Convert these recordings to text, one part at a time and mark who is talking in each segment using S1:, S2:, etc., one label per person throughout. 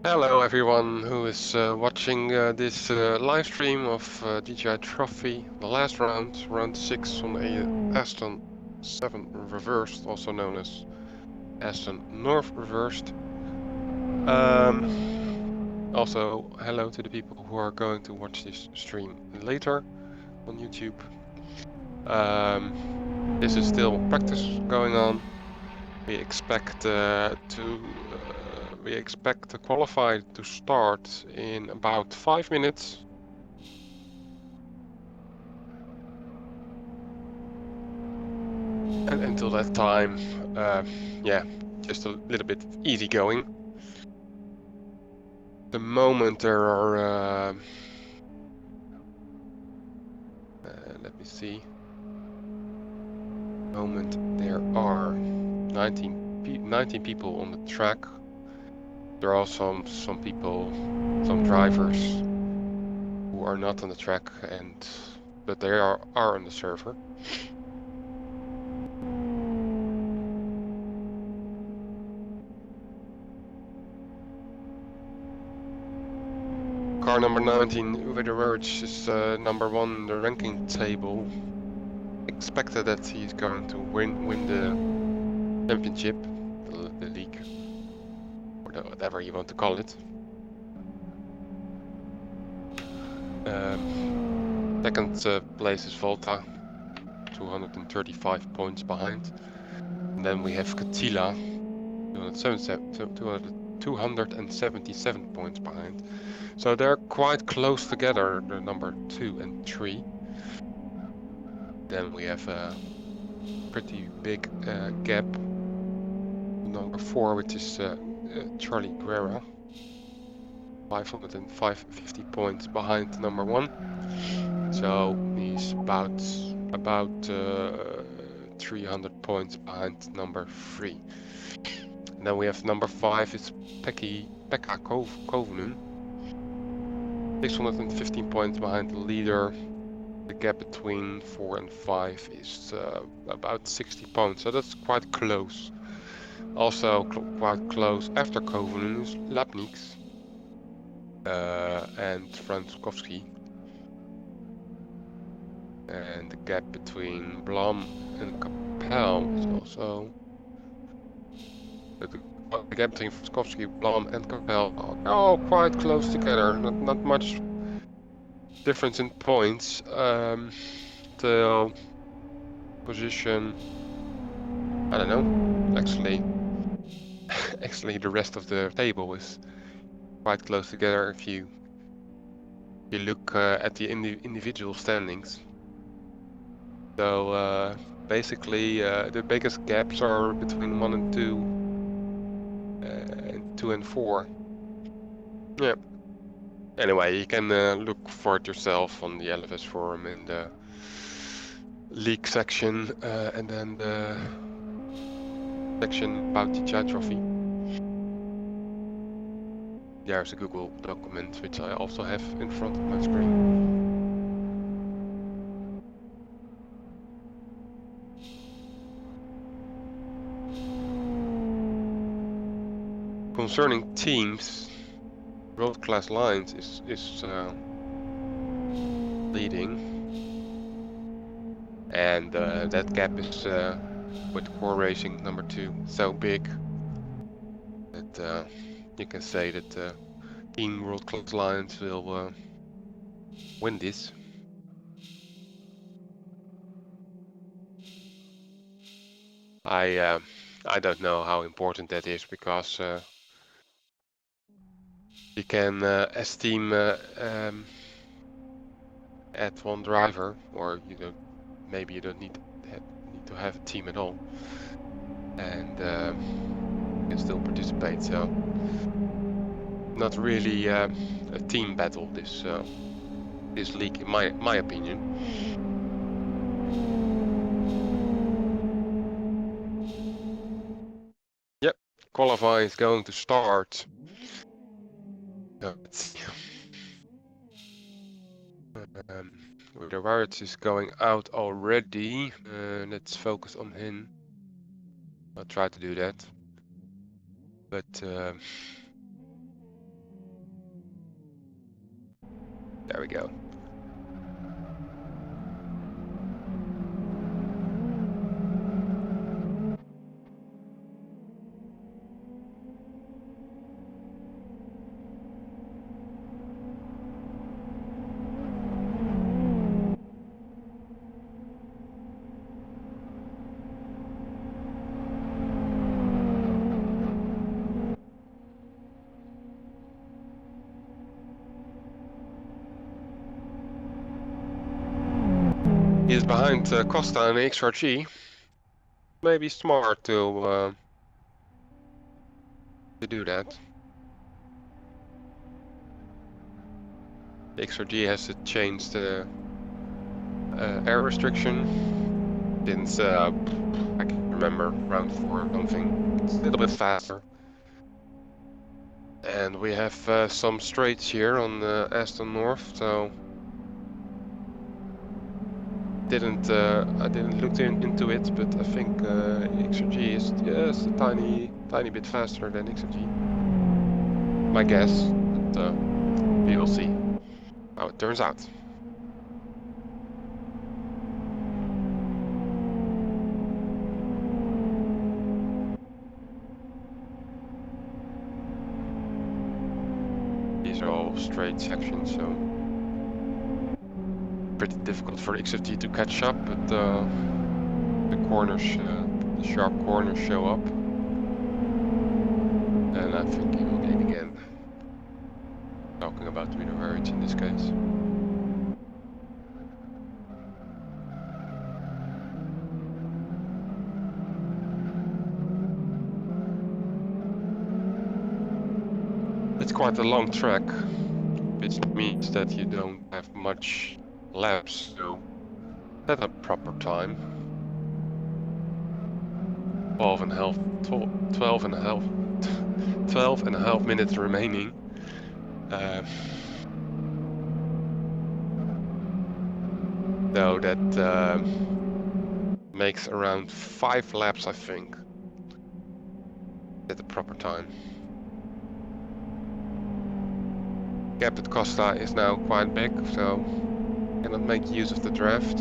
S1: Hello everyone who is watching this live stream of GTi Trophy, the last round, round 6 on a Aston 7 Reversed, also known as Aston North Reversed. Also, hello to the people who are going to watch this stream later on YouTube. This is still practice going on. We expect to qualify to start in about 5 minutes. And until that time, yeah, just a little bit easy going. The moment there are, let me see. Moment there are 19 people on the track. There are some people, some drivers who are not on the track, but they are on the server. Car number 19, with the merge, is number 1 in the ranking table. Expected that he's going to win the championship, the league, or whatever you want to call it. Second place is Volta, 235 points behind. And then we have Catila, 277 points behind. So they're quite close together, the number 2 and 3. Then we have a pretty big gap. Number 4, which is Charlie Guerra, 550 points behind number 1. So he's about 300 points behind number 3. And then we have number 5 is Pekka Kovnen, 615 points behind the leader. The gap between 4 and 5 is about 60 points, so that's quite close. Also quite close after Kovnen is Lapniks and Frankowski. And the gap between Blom and Capel is also... The gap between Frankowski, Blom and Capel are all quite close together. Not much difference in points till position... I don't know. Actually, the rest of the table is quite close together if you look at the individual standings. So basically, the biggest gaps are between 1 and 2, and 2 and 4. Yeah. Anyway, you can look for it yourself on the LFS forum in the league section, and then the section about the GTi Trophy. There's a Google document which I also have in front of my screen. Concerning teams, World Class Lines is leading, and that gap is with Core Racing number 2 so big that you can say that Team World Class Lines will win this. I don't know how important that is, because you can as team add 1 driver, or maybe you don't need to have a team at all, and you can still participate. So not really a team battle, this league, in my opinion. Yep, qualifying is going to start. Let's see. The Warriors is going out already. Let's focus on him. I'll try to do that. But There we go. He's behind Costa and XRG. Maybe smart to do that. XRG has to change the air restriction since I can remember round 4 or something. It's a little bit faster. And we have some straights here on Aston North, so I didn't look into it, but I think XRG is just a tiny bit faster than XRG. My guess, but we will see how it turns out. These are all straight sections, so pretty difficult for XFT to catch up, but the corners, the sharp corners show up, and I think he will gain again. Talking about the average in this case. It's quite a long track, which means that you don't have much laps, so at a proper time. 12 and a half minutes remaining. So that makes around 5 laps, I think, at the proper time. Gap at Costa is now quite big, so cannot make use of the draft.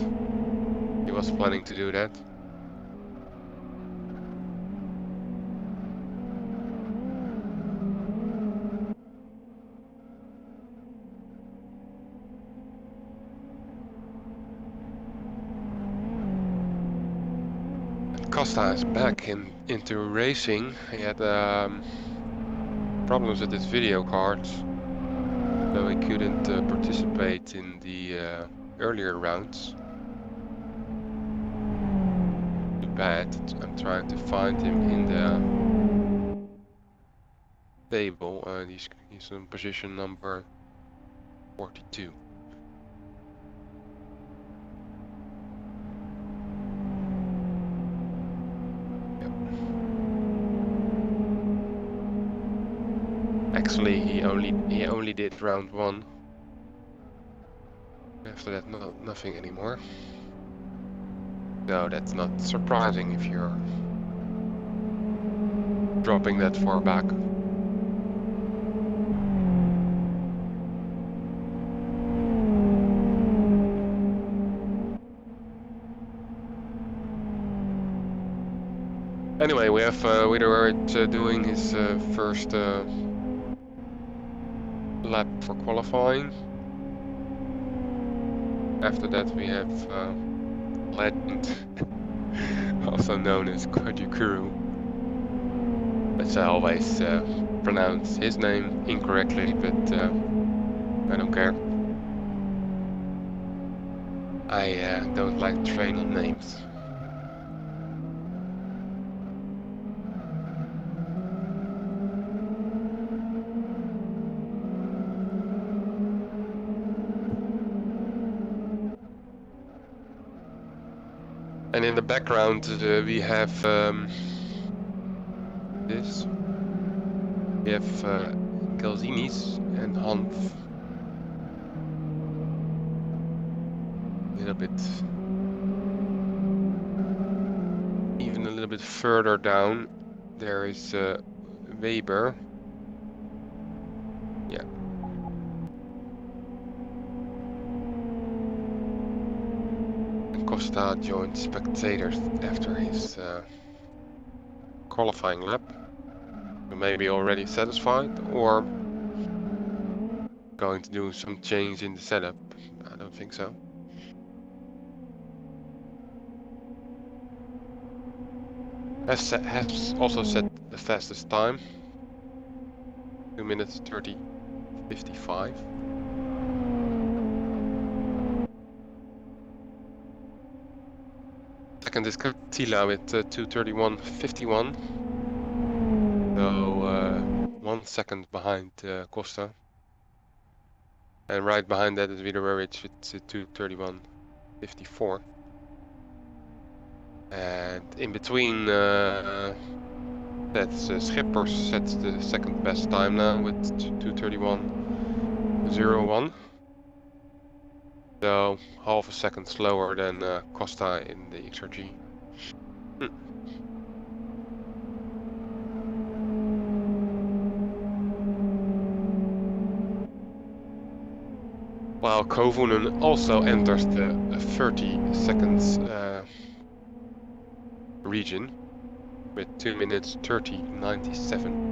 S1: He was planning to do that. Costa is back into racing. He had problems with his video cards, so he couldn't participate in the earlier rounds. Too bad. I'm trying to find him in the table. He's in position number 42. Actually, he only did round 1. After that, nothing anymore. No, that's not surprising if you're dropping that far back. Anyway, we have Wiederhout doing his first lap for qualifying. After that we have Legend, also known as Kojikuru. But I always pronounce his name incorrectly, but I don't care. I don't like training names. And in the background we have this. We have Galzinis and Hanf. Even a little bit further down, there is Weber. Yeah. Costa joined spectators after his qualifying lap. Maybe already satisfied or going to do some change in the setup. I don't think so. Has also set the fastest time. 2 minutes 30:55. Second is Catila with 2:31:51. So 1 second behind Costa. And right behind that is Vidorevic with 2:31:54. And in between that's Schipper sets the second best time now with 2:31:01. So half a second slower than Costa in the XRG. While Kovunen also enters the 30 seconds region with 2 minutes 30:97.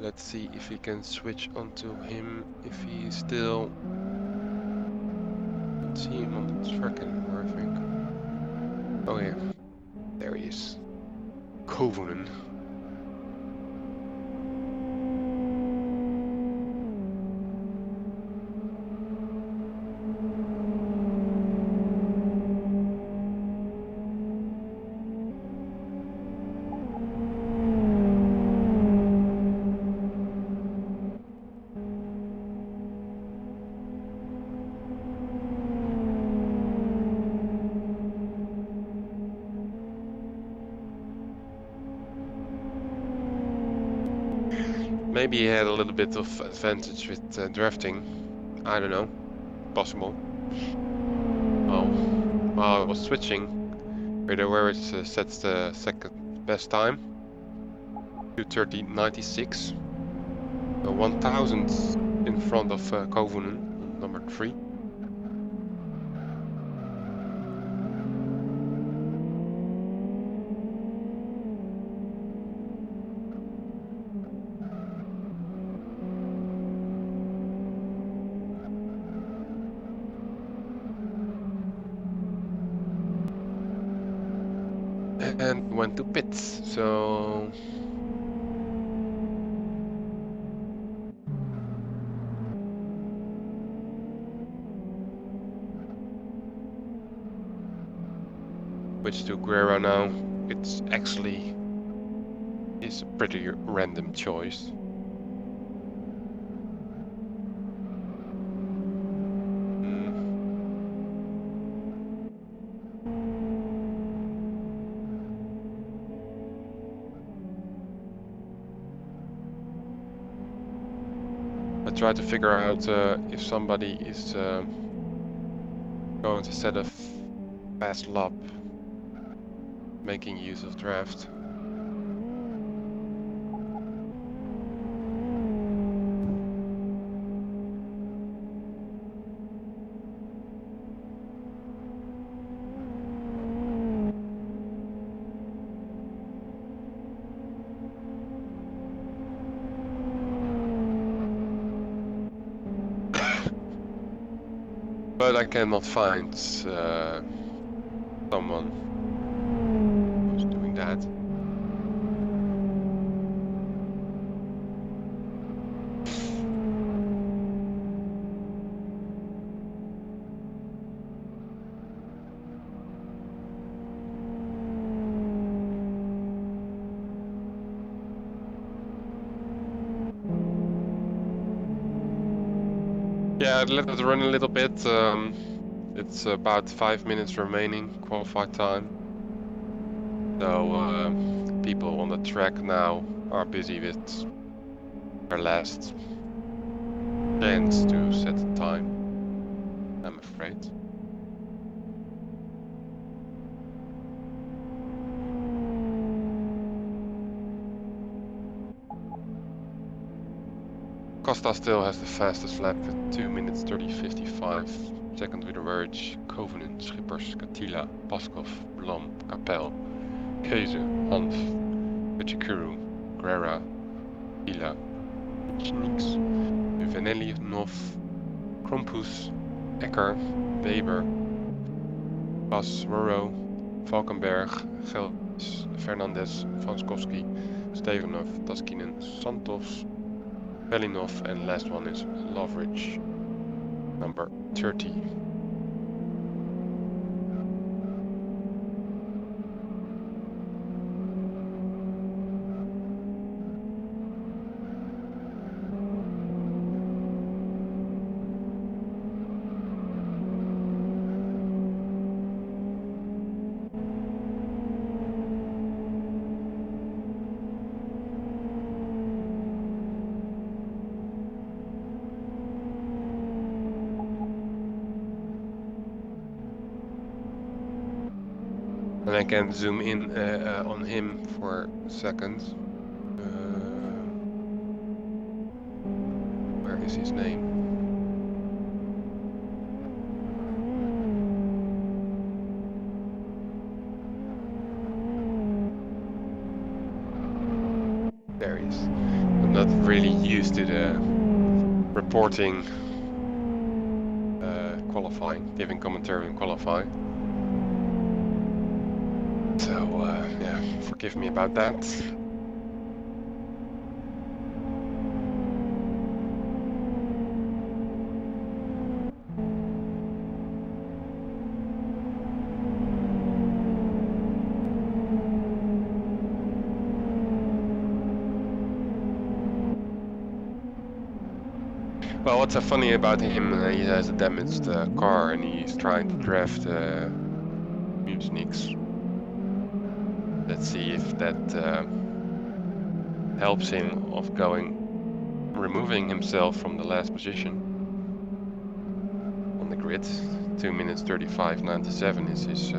S1: Let's see if we can switch onto him, if he's still... Let's see him on the track anymore, I think. Oh yeah, there he is. Kovunen. Maybe he had a little bit of advantage with drafting. I don't know. Possible. Oh, while I was switching, where it sets the second best time. 2:30:96. So 1,000 in front of Kovunen, number 3. And went to pits, so... Switch to Guerra now. It's actually is a pretty random choice. I try to figure out if somebody is going to set a fast lap, making use of draft. But I cannot find someone who's doing that. Yeah, let it run a little bit. It's about 5 minutes remaining qualified time. So people on the track now are busy with their last chance to set the time, I'm afraid. Costa still has the fastest lap with 2 minutes 30:55. Second with Verge, Covenant, Schippers, Catila, Paskov, Blom, Capel, Keize, Hanf, Pechikuru, Guerra, Ila, Chinix, Venelli, Nov, Krompus, Ecker, Weber, Pas, Roro, Valkenberg, Gelds, Fernandez, Vanskowski, Stevenov, Taskinen, Santos, Belinov, and last one is Loveridge, number 30. And I can zoom in on him for a second. Where is his name? There he is. I'm not really used to the reporting qualifying, giving commentary in qualifying. So yeah, forgive me about that. Well, what's so funny about him, he has a damaged car and he's trying to draft Mucinix. Let's see if that helps him of removing himself from the last position on the grid. 2 minutes 35:97 is his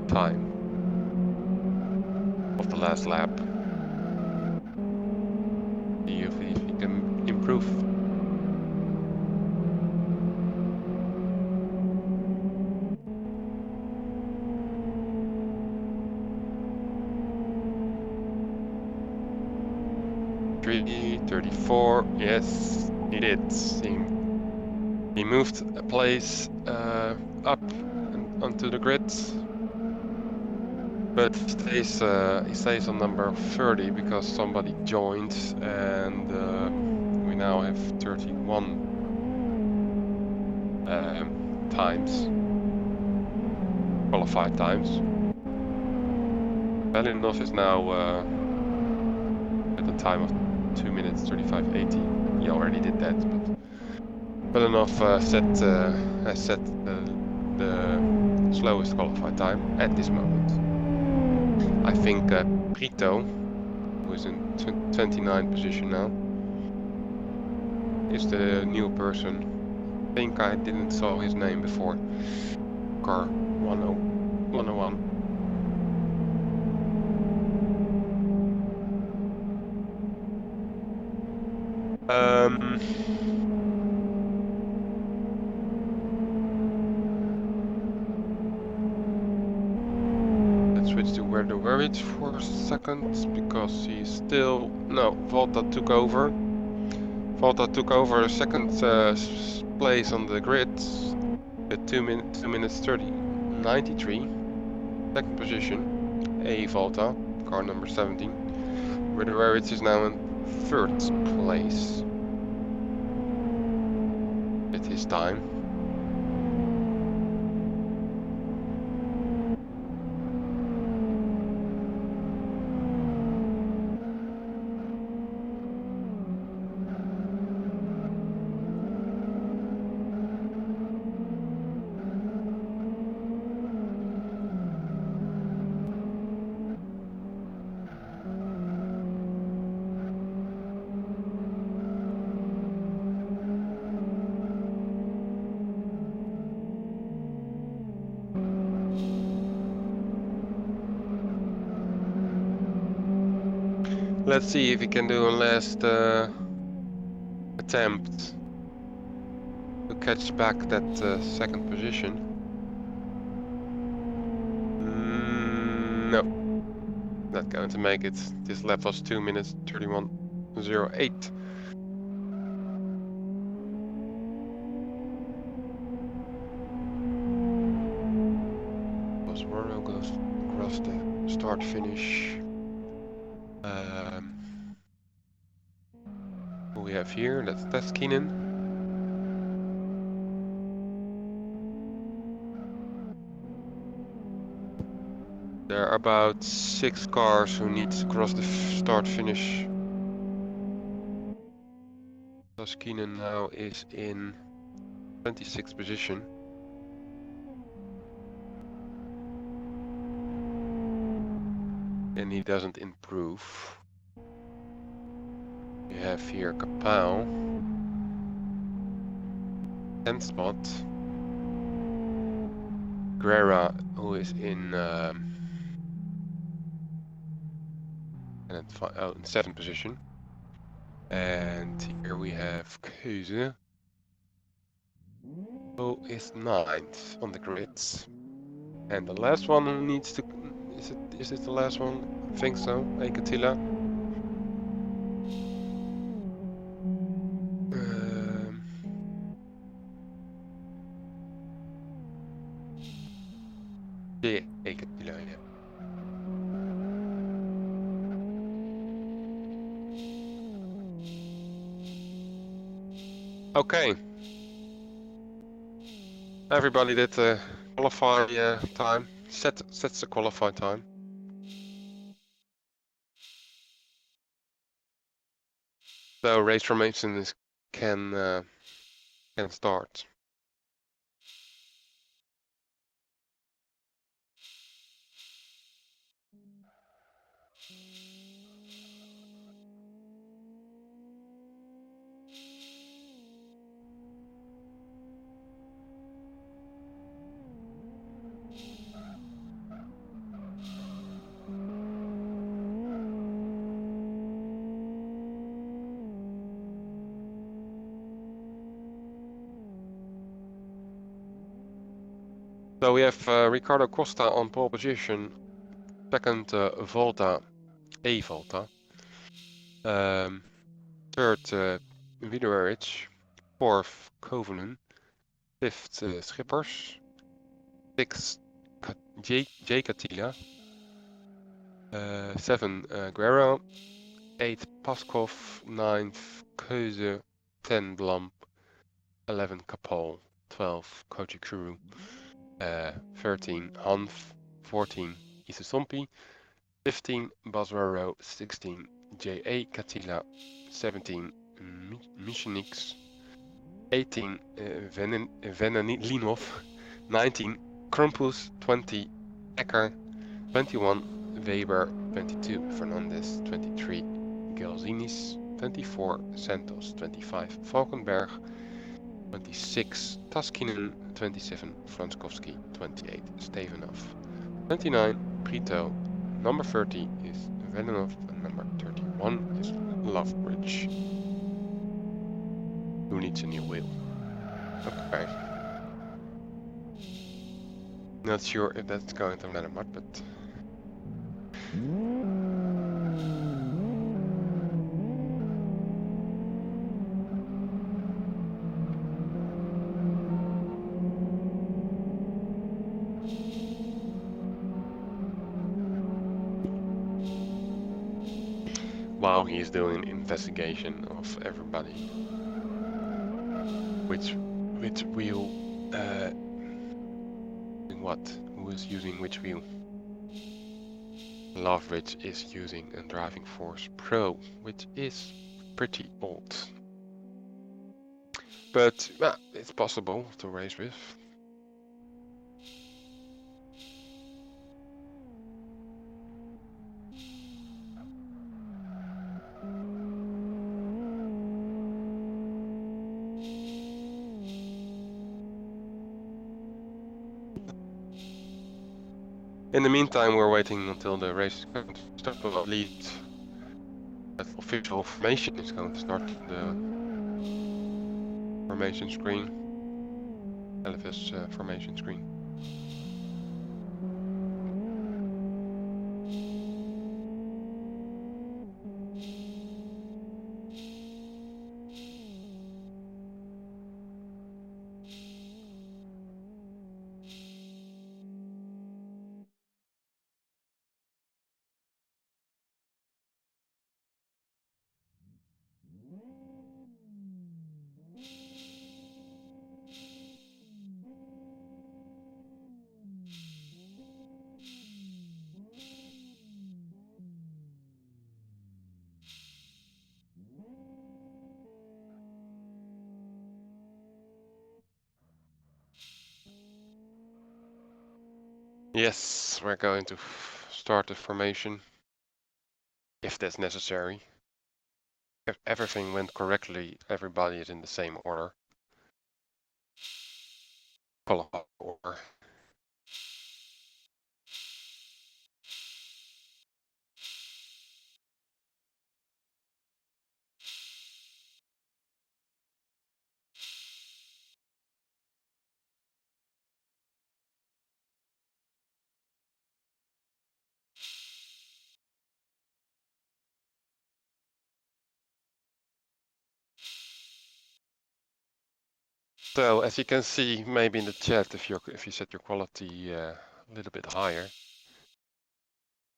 S1: time of the last lap. See if he can improve. .34, yes, he did. He moved a place up and onto the grid, but he stays on number 30 because somebody joined, and we now have 31 times, qualified times. Belinov is now at the time of 2 minutes 35:80. He already did that, but Belinov has set the slowest qualified time at this moment. I think Brito, who is in 29th position now, is the new person. I think I didn't saw his name before. Car 101. Let's switch to where the worried for a second because he's still Volta took over. Volta took over second place on the grid at 2 minutes 30:93. Second position, A Volta, car number 17. Where it is now in third place at his time. Let's see if he can do a last attempt to catch back that second position. No, not going to make it. This lap was 2 minutes 31:08. Bosworth goes across the start finish. Who we have here? That's Keenan. There are about 6 cars who need to cross the start finish. Keenan now is in 26th position. And he doesn't improve. We have here Kapau, 10th spot. Guerra, who is in in 7th position. And here we have Keuze, who is 9th on the grids. And the last one who needs to... Is it the last one? I think so. Ekatila. Yeah, Ekatila, yeah. Okay. Everybody did qualify time. Sets the qualify time. So race formation can start. So we have Ricardo Costa on pole position, second Volta, Volta, third Wiedererich, fourth Kovenen, fifth Schippers, sixth J Katila, 7 Guerrero, 8 Paskov, 9th Keuze, 10 Blum, 11 Kapol, 12 Kojikuru, 13 Hanf, 14 Isosompi, 15 Baswaro, 16 J.A. Katila, 17 Michenix, 18 Venalinov, 19 Krumpus, 20 Ecker, 21 Weber, 22 Fernandez, 23 Gelzinis, 24 Santos, 25 Valkenberg, 26 Taskinen, 27 Franskowski, 28 Stevanov, 29 Brito, number 30 is Velenov, and number 31 is Lovebridge. Who needs a new wheel? Okay. Not sure if that's going to matter much, but... While he's doing investigation of everybody, which wheel, who is using which wheel. Lovebridge is using a Driving Force Pro, which is pretty old, but it's possible to race with. In the meantime, we're waiting until the race is going to start, at least official formation is going to start. The formation screen, LFS formation screen. Yes, we're going to start the formation, if that's necessary. If everything went correctly, everybody is in the same order. Qualified order. So as you can see, maybe in the chat, if you set your quality a little bit higher,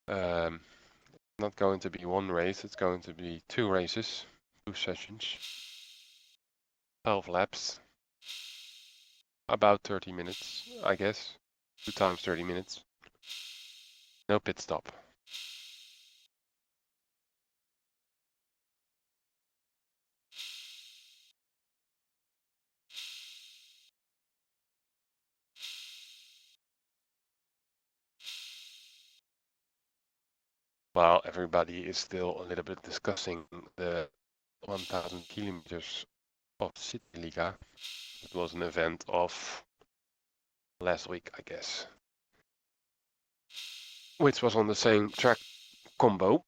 S1: not going to be one race, it's going to be 2 races, 2 sessions, 12 laps, about 30 minutes, I guess, 2 times 30 minutes, no pit stop. While everybody is still a little bit discussing the 1000 kilometers of City Liga. It was an event of last week, I guess, which was on the same track combo.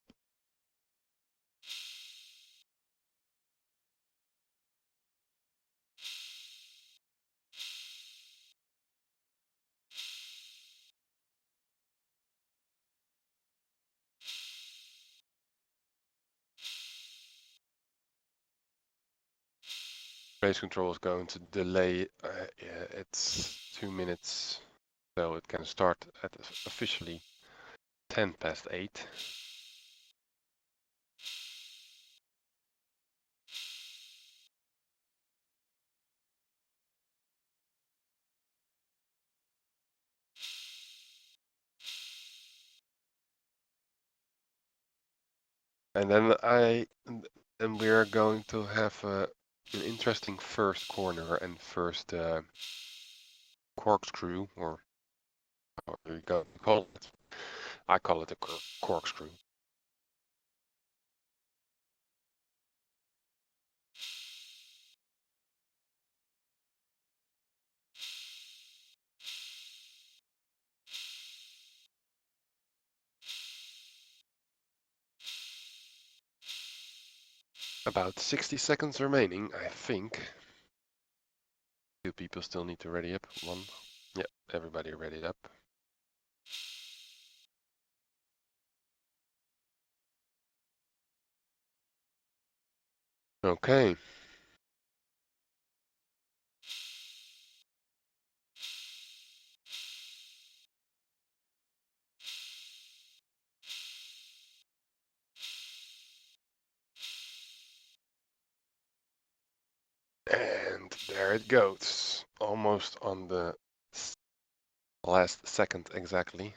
S1: Race control is going to delay it's 2 minutes, so it can start at officially 8:10. And then we are going to have an interesting first corner and first corkscrew, or how do you call it? I call it a corkscrew. About 60 seconds remaining, I think. 2 people still need to ready up. 1. Yep, everybody ready up. Okay. And there it goes. Almost on the last second exactly.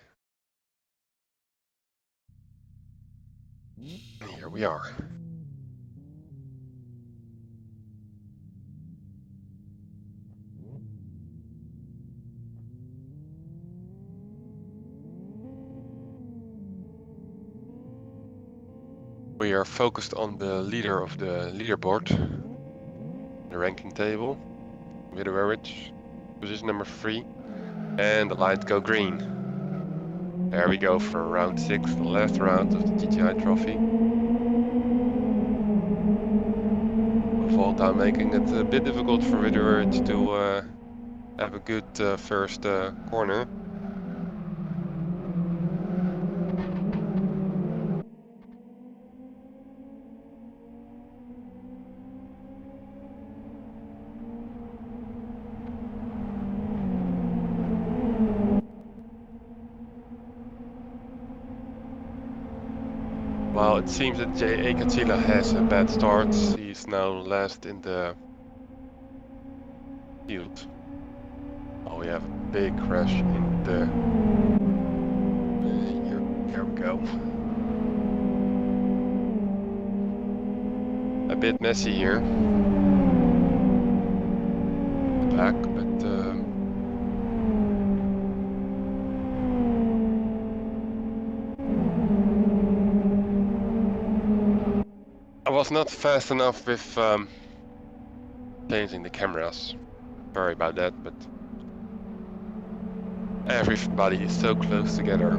S1: Here we are. We are focused on the leader of the leaderboard, the ranking table, with average, position number 3, and the lights go green. There we go for round 6, the last round of the GTi Trophy. time, making it a bit difficult for Ridgeridge to have a good first corner. Well, it seems that GTi Trophy has a bad start. He's now last in the field. Oh, we have a big crash in the... here we go. A bit messy here. The back, but... I was not fast enough with changing the cameras. Sorry about that, but everybody is so close together.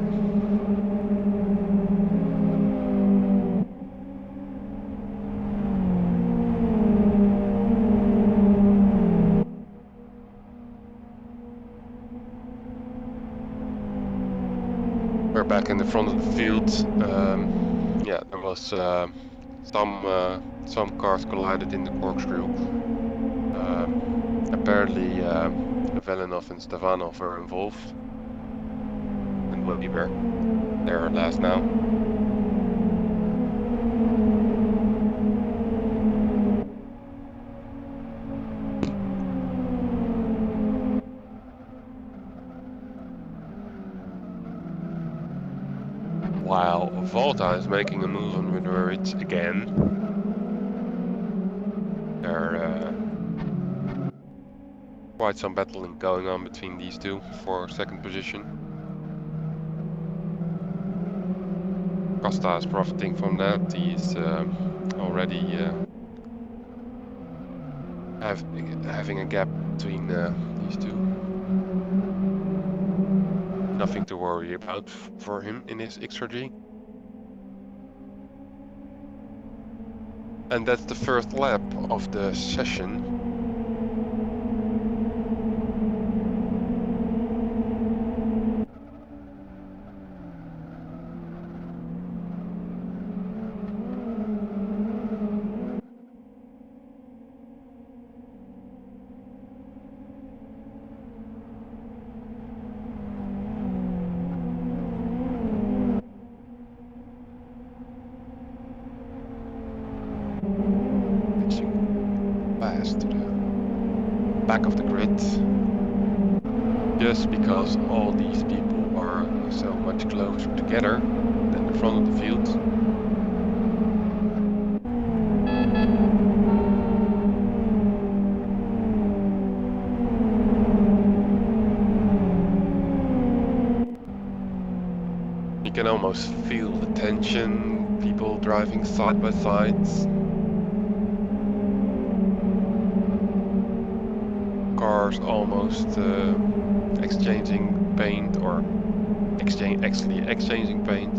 S1: We're back in the front of the field. Yeah, there was some cars collided in the corkscrew. Apparently, Velinov and Stevanov were involved, and Weber. They're last now. While Volta is making a move on Ridgeridge again. There quite some battling going on between these two for second position. Costa is profiting from that. He's already having a gap between these two. Nothing to worry about for him in his XRG. And that's the first lap of the session. Fast to the back of the grid, just because all these people are so much closer together than the front of the field. You can almost feel the tension, people driving side by sides. Cars almost exchanging paint, or actually exchanging paint.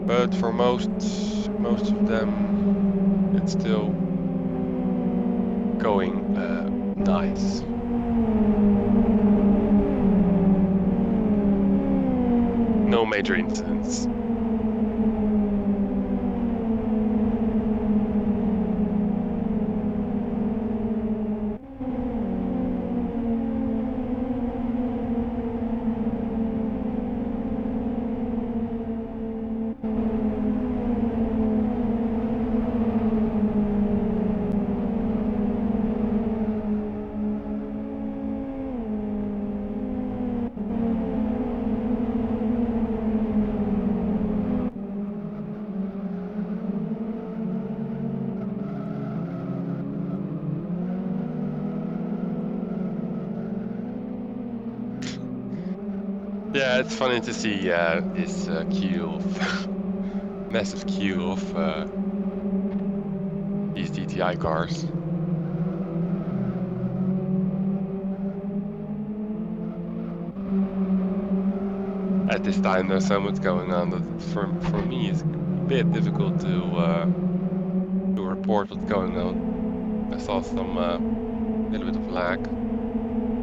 S1: But for most of them, it's still going nice. No major incidents. Yeah, it's funny to see this queue of massive queue of these GTi cars. At this time, there's so much going on that for me it's a bit difficult to report what's going on. I saw some little bit of lag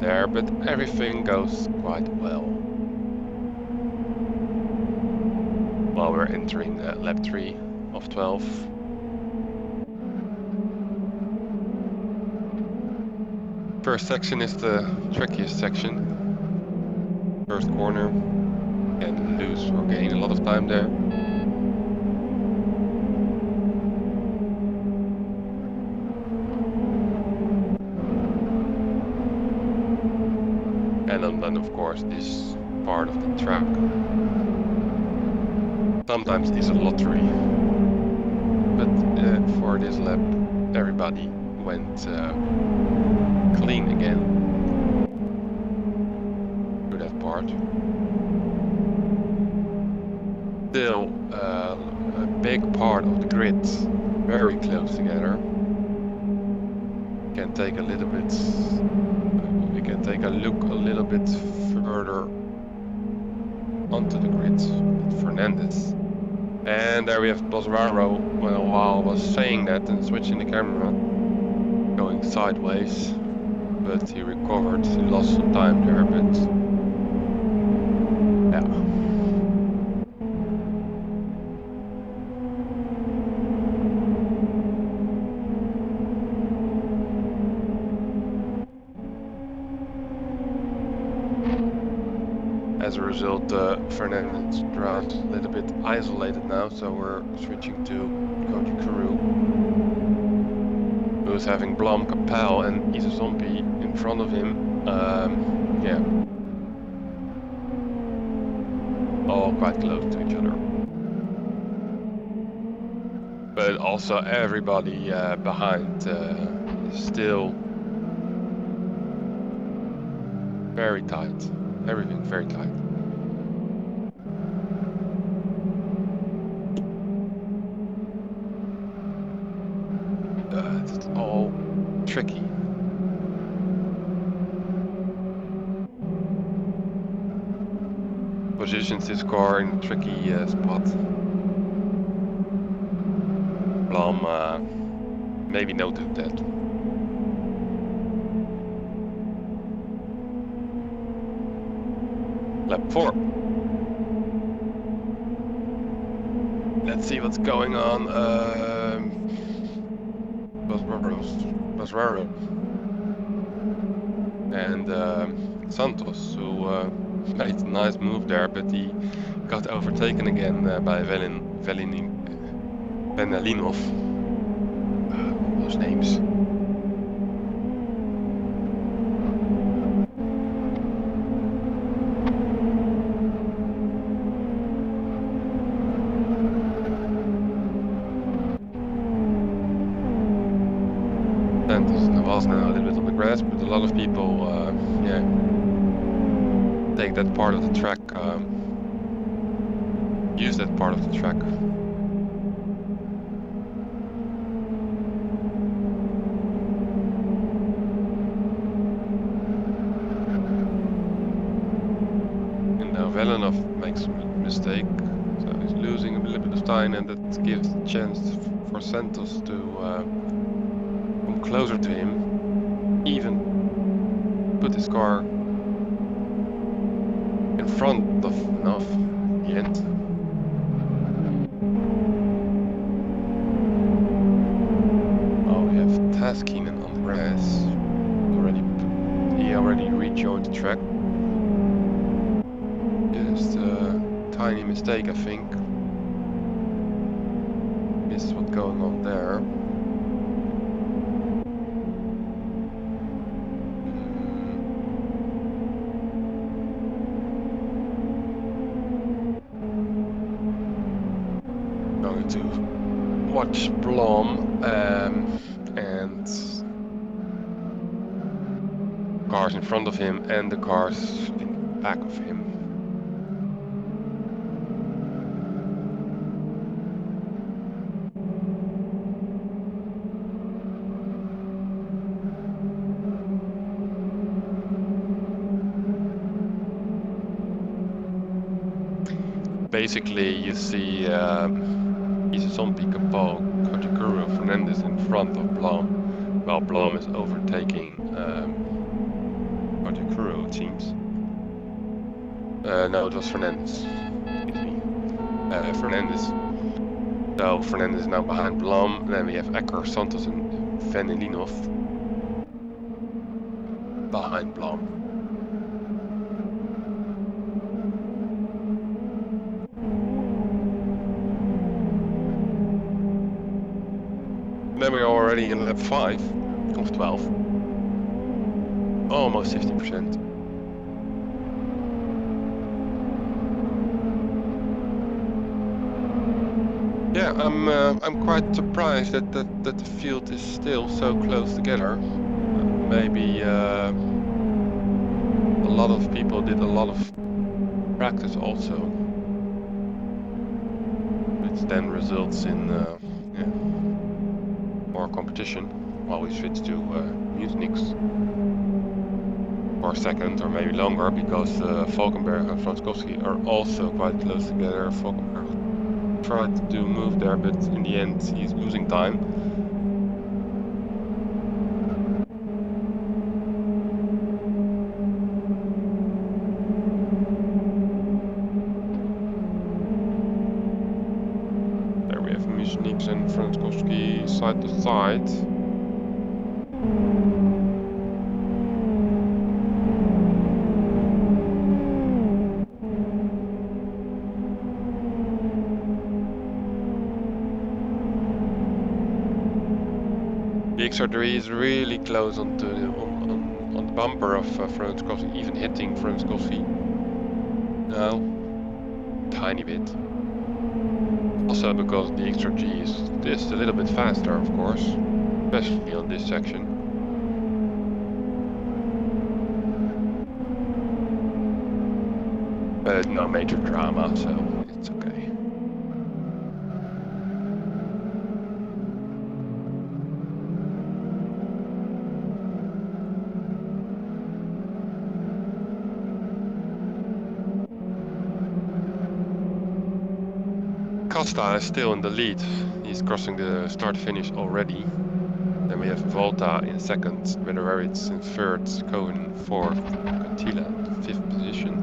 S1: there, but everything goes quite well. While we're entering lap 3 of 12. First section is the trickiest section. First corner, can lose or gain a lot of time there. And then of course this part of the track sometimes is a lottery. But for this lap everybody went clean again through that part. Still a big part of the grid very close together. Can take a little bit. We can take a look a little bit further onto the grid with Fernandez. And there we have Boswaro. Well, while I was saying that and switching the camera, going sideways, but he recovered. He lost some time there, but yeah. As a result, Fernandez drives a little bit isolated now, so we're switching to Koji Kuru, who's having Blom, Capel and Isa Zombie in front of him. Yeah, all quite close to each other. But also everybody behind is still very tight. Everything very tight. It's all tricky. Positions this car in a tricky spot. Blom maybe noted that. Lap 4. Let's see what's going on. Boswaro and Santos, who made a nice move there, but he got overtaken again by Venelinov. Those names. Was now a little bit on the grass, but a lot of people, yeah, take that part of the track, use that part of the track. And now Velenov makes a mistake, so he's losing a little bit of time, and that gives a chance for Santos to come closer to him. Even put his car in front of enough in the end. Oh, we have Taskinen on the grass. He already rejoined the track. Just a tiny mistake, I think. Missed what's going on there. To watch Blom and cars in front of him and the cars in the back of him. basically you see Zombie, Capel, Kojikuru and Fernandez in front of Blom, while Blom is overtaking Kojikuru, it seems. No, it was Fernandez. Excuse me. Fernandez. So Fernandez is now behind Blom. Then we have Ecker, Santos and Venilinov behind Blom. Then we're already in lap 5 of 12. Almost 50%. Yeah, I'm quite surprised that the field is still so close together. Maybe a lot of people did a lot of practice also, which then results in more competition. While we switch to Munic's for a second or maybe longer, because Valkenberg and Franskowski are also quite close together. Valkenberg tried to do a move there, but in the end he's losing time. There we have Munic's and Franskowski side to side. The XR3 is really close on the bumper of Franskowski, even hitting Franskowski. Now, tiny bit. Also because the XRG is just a little bit faster, of course, especially on this section. But no major drama, so it's okay. Costa is still in the lead. He's crossing the start-finish already. Then we have Volta in second, Vedorovich in third, Cohen in fourth, Cantila in fifth position.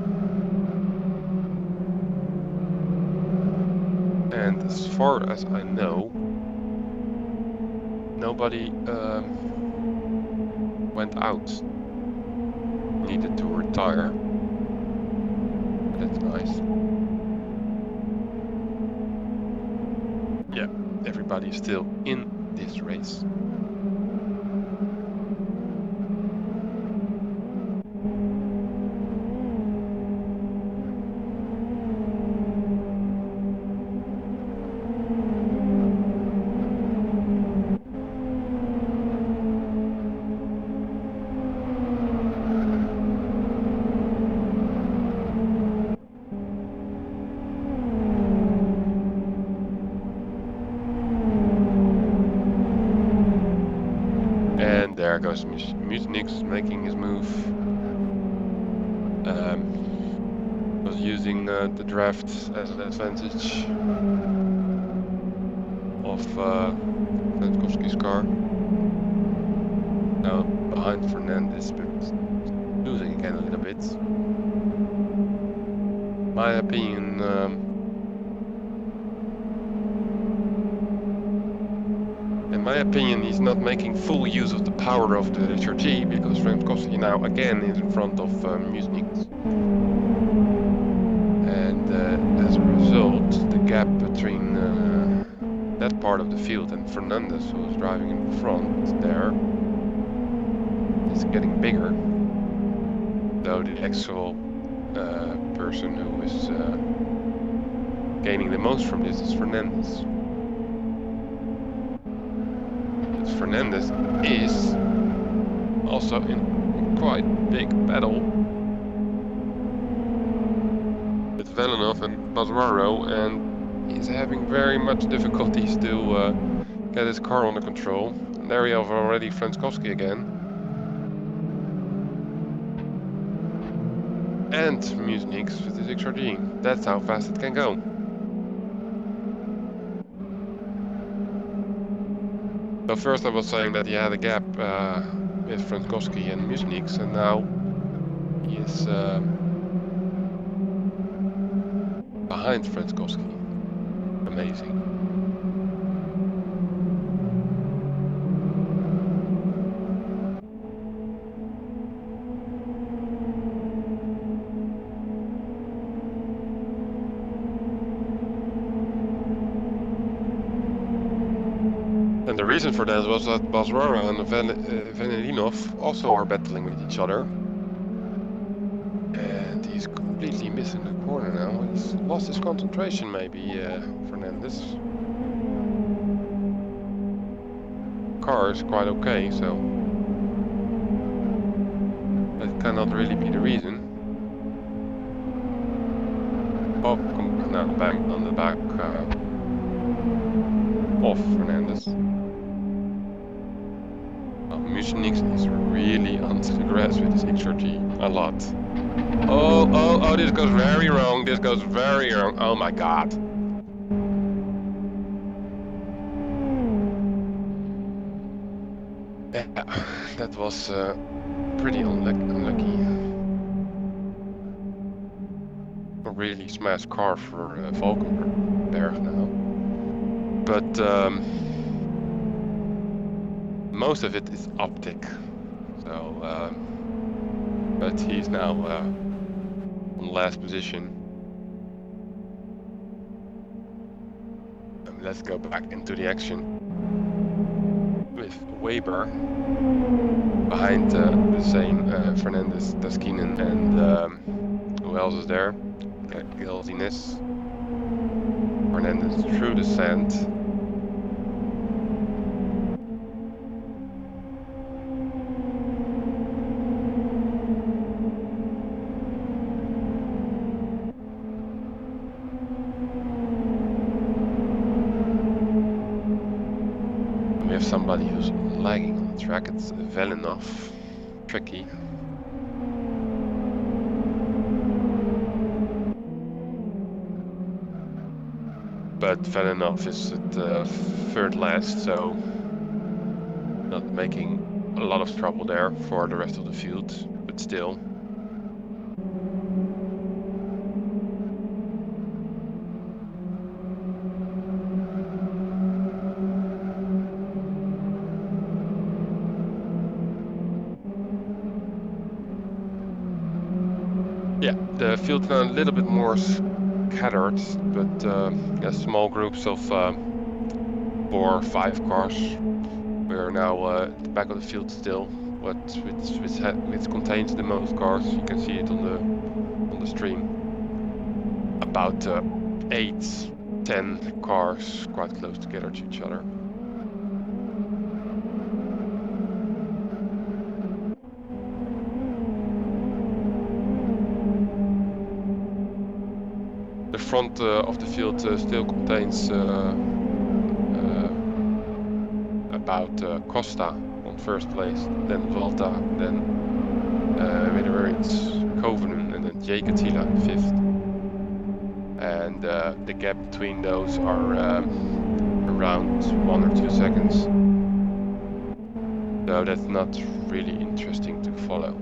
S1: And as far as I know, nobody went out, needed to retire. That's nice. Yeah, everybody's still in this race. And there goes Munic's making his move. Was using the draft as an advantage of Franskowski's car. Now behind Fernandez, but losing again a little bit. My opinion, in my opinion, he's not making full use of the power of the HRG, because Franskowski now again is in front of Munic's. And as a result, the gap between that part of the field and Fernandez, who is driving in front there, is getting bigger. Though the actual person who is gaining the most from this is Fernandez. Fernandez is also in quite big battle with Velinov and Bazzaro, and he's having very much difficulties to get his car under control. And there we have already Franskowski again. And Munic's with his XRG. That's how fast it can go. So first I was saying that he had a gap with Frankowski and Musniks, and now he is behind Frankowski. Amazing. And the reason for that was that Basrara and Venelinov also are battling with each other. And he's completely missing the corner now. He's lost his concentration maybe, Fernandez. Car is quite okay, so that cannot really be the reason. Oh, now bang on the back of Fernandez. Musniks is really onto the grass with his XRT a lot. Oh, this goes very wrong. This goes very wrong. Oh my god. Yeah, that was pretty unlucky. A really smashed car for Valkenberg now. But most of it is optic. So, but he's now on last position. Let's go back into the action with Weber behind the same Fernandez, Taskinen, and who else is there? Gilzines. Fernandez through the sand. We have somebody who's lagging on the track. It's Velinov. Tricky. But Velinov is at third last, so not making a lot of trouble there for the rest of the field, but still. Yeah, the field's now a little bit more scattered, but yeah, small groups of 4 or 5 cars. We are now at the back of the field still, which contains the most cars. You can see it on the stream. About 8-10 cars quite close together to each other. The front of the field still contains about Costa on first place, then Volta, then where it's Kovenen, and then Jekatila fifth. And the gap between those are around 1 or 2 seconds. So that's not really interesting to follow.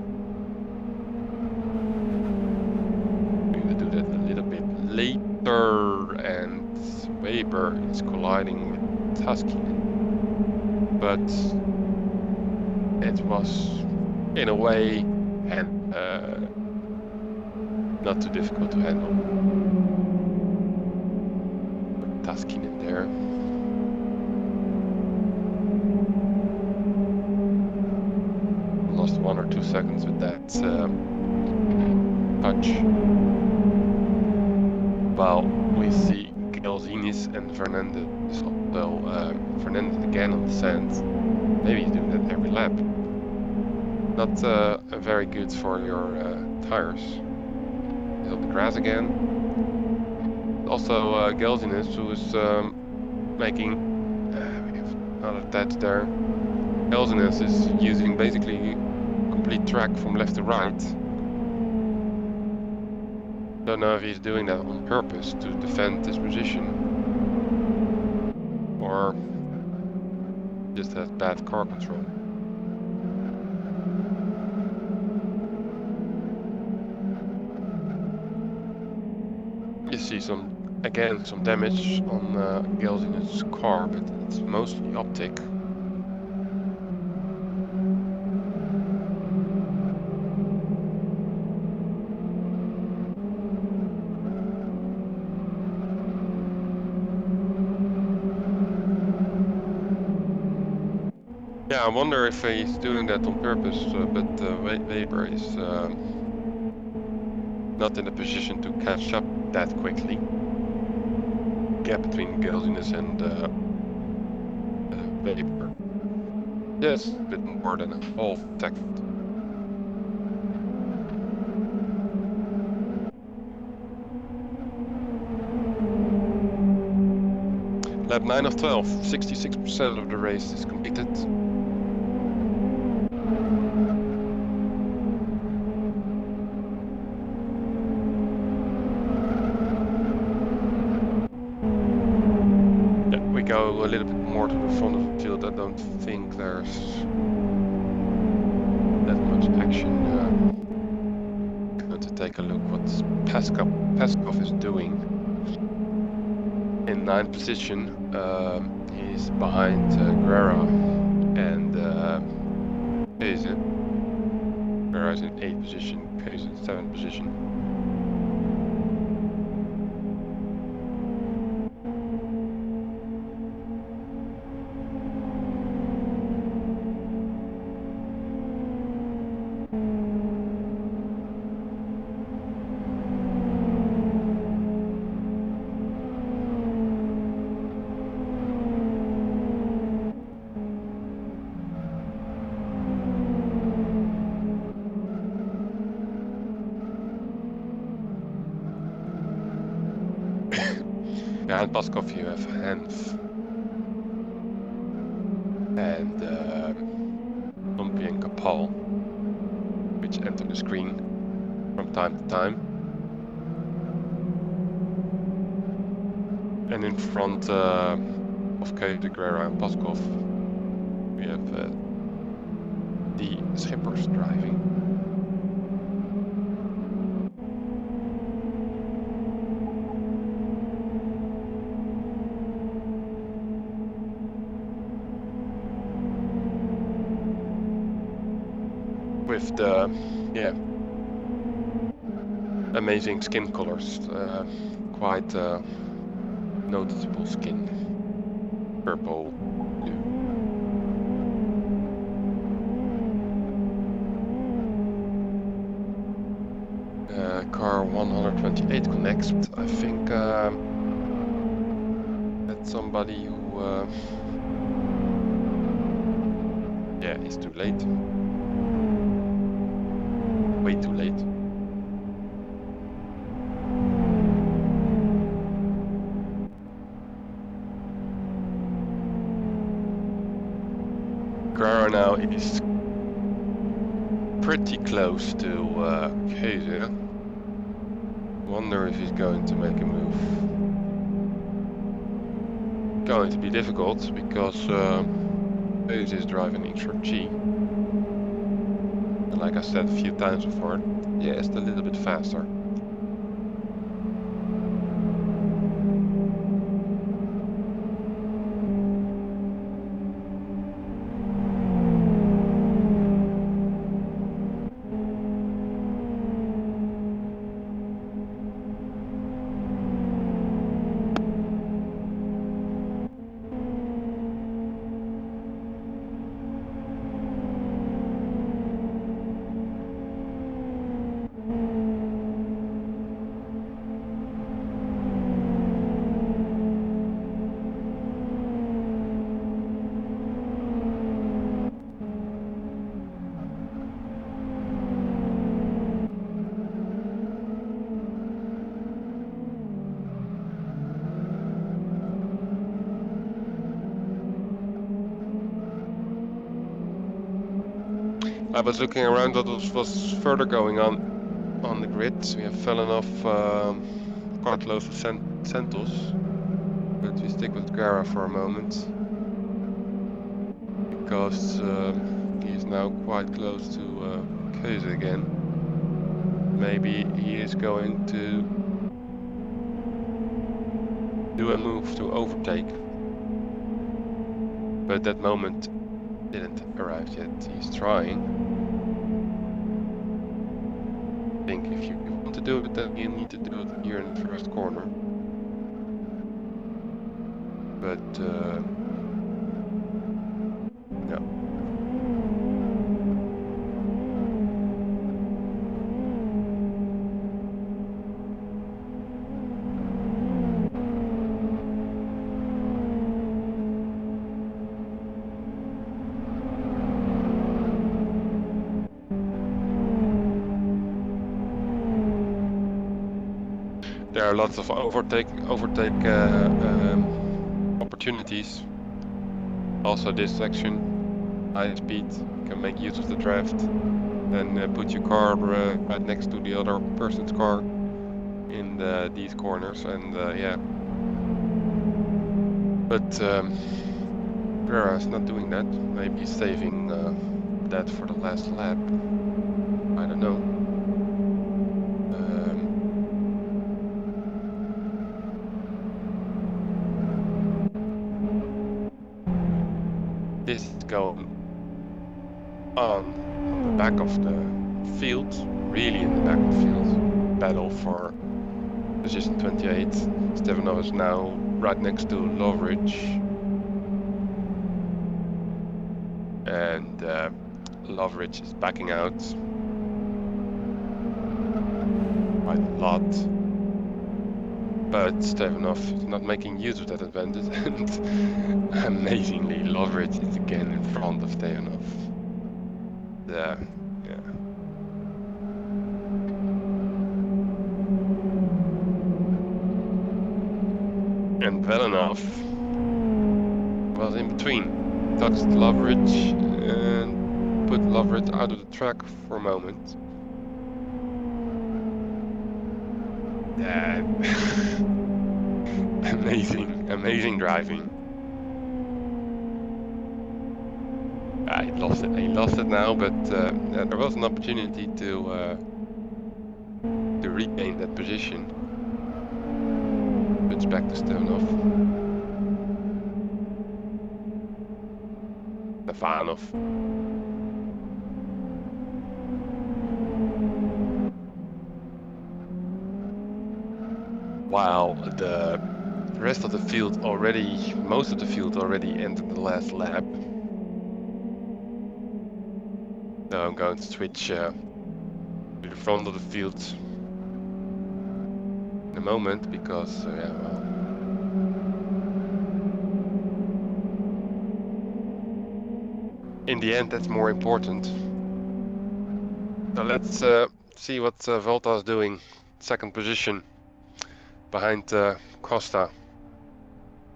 S1: We will do that a little bit later, and Weber is colliding with Taskinen. But it was, in a way, and not too difficult to handle. Taskinen there. Lost 1 or 2 seconds with that touch. While we see Gilzines and Fernandez, although Fernandez again on the sand. Maybe he's doing that every lap. Not very good for your tires. He's on the grass again. Also Gilzines, who is making we have another touch there. Gilzines is using basically complete track from left to right. Don't know if he's doing that on purpose to defend his position, or just has bad car control. You see some damage on Gelsinger's car, but it's mostly optic. Yeah, I wonder if he's doing that on purpose, but Weber is not in a position to catch up that quickly. Gap between Gelsinus and Weber. Yes, a bit more than a whole second. Lap 9 of 12, 66% of the race is completed. Yeah, we go a little bit more to the front of the field. I don't think there's that much action. Going to take a look what Peskov is doing. In 9th position, he's behind Guerra and Hayes. Guerra is in 8th position, Hayes in 7th position. Behind Paskov you have Hanf and Lumpy and Kapal, which enter the screen from time to time. And in front of Kate, Guerra and Paskov, we have the Schippers driving. With the amazing skin colors, quite noticeable skin, purple, blue. Car 128 connects. I think that's somebody who is too late. Way too late. Guerra now is pretty close to Keizer. Wonder if he's going to make a move. Going to be difficult because Keizer is driving extra G. And like I said a few times before, it's a little bit faster. I was looking around what was further going on on the grid. We have fallen off quite close to Santos, but we stick with Guerra for a moment because he is now quite close to Keuze again. Maybe he is going to do a move to overtake, but that moment didn't arrive yet. He's trying. I think if you want to do it, then you need to do it here in the first corner. But no. There are lots of overtake opportunities. Also this section, high speed, you can make use of the draft. Then put your car right next to the other person's car in these corners, and yeah. But Guerra is not doing that. Maybe he's saving that for the last lap. I don't know. This is going on the back of the field, really in the back of the field. Battle for position 28. Stefanov is now right next to Loveridge. And Loveridge is backing out quite a lot. But Stefanov is not making use of that advantage, and amazingly, Loveridge is again in front of Stefanov. Yeah. And Velenov was in between, touched Loveridge and put Loveridge out of the track for a moment. Yeah. amazing driving. He lost it now, but there was an opportunity to regain that position. It's back to Stefanov. Stefanov. While the rest of the field most of the field already entered the last lap. So I'm going to switch to the front of the field in a moment because, yeah, well. In the end, that's more important. So let's see what Volta is doing. Second position behind Costa.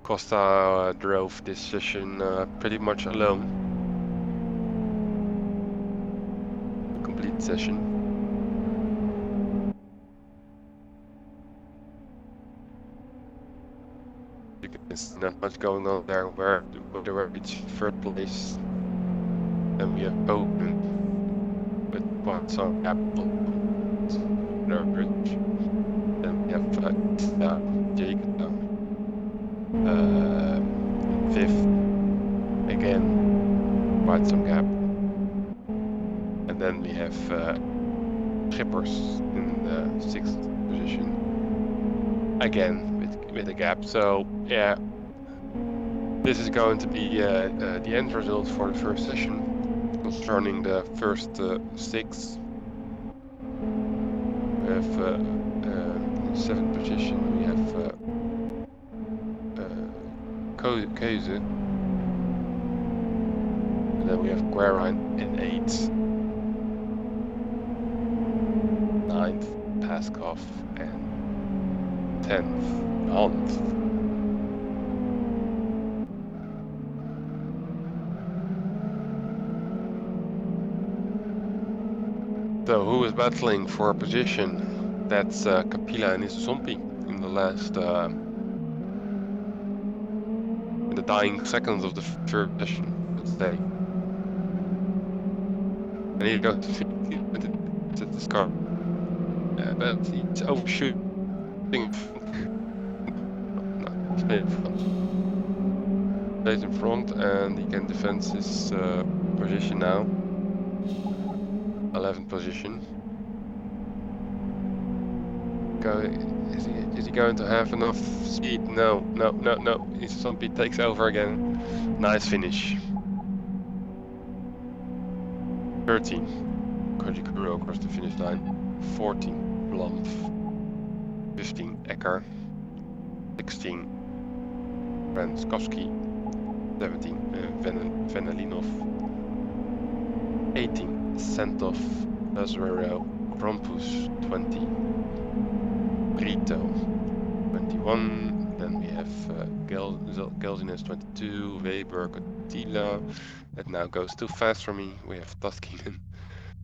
S1: Costa drove this session pretty much alone. A complete session. There's not much going on there. Where they were reached third place. And we have Open with quite some capital. Bridge. Then we have Jake fifth. Again, quite some gap. And then we have Schippers in the sixth position. Again with a gap. So yeah, this is going to be the end result for the first session. Concerning the first six, we have in seventh position we have Keuze, and then we have Guerra in 8th, 9th Paskov, and 10th Hunt. So who is battling for a position? That's Capilla and Zombie in the last, in the dying seconds of the first session, let's say. And he goes to this car, but he's overshooting. No, he stays in front. Stays in front, and he can defend his position now. 11th position. Is he going to have enough speed? No. Zombie takes over again. Nice finish. 13. Kojikuro across the finish line. 14. Blum. 15. Ecker. 16. Franskowski. 17. Venelinov. 18. Sentov. Lazarero. Krampus. 20. Brito. 21. Then we have Gelzines 22. Weber. Kotila. That now goes too fast for me. We have Tuskinen.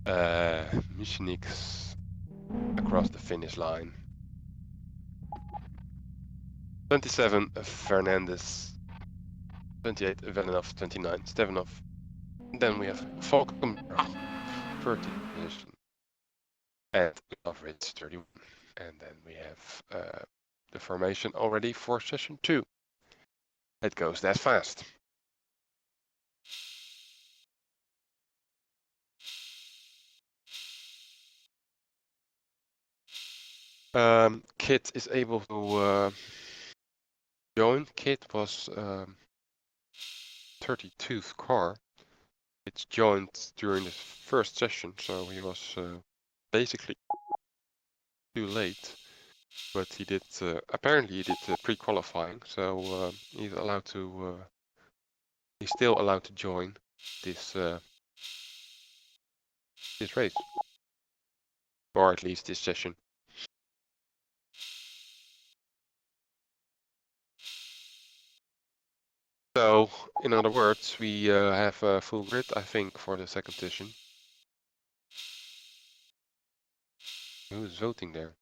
S1: Michnix across the finish line. 27, Fernandez. 28, Velinov. 29, Stevanov. Then we have Falkenberg, 30 position. And average 31. And then we have the formation already for session 2. It goes that fast. Kit is able to join. Kit was 32th car. It's joined during the first session, so he was basically too late. But he did apparently he did pre-qualifying, so he's allowed to. He's still allowed to join this this race, or at least this session. So, in other words, we have a full grid, I think, for the second session. Who's voting there?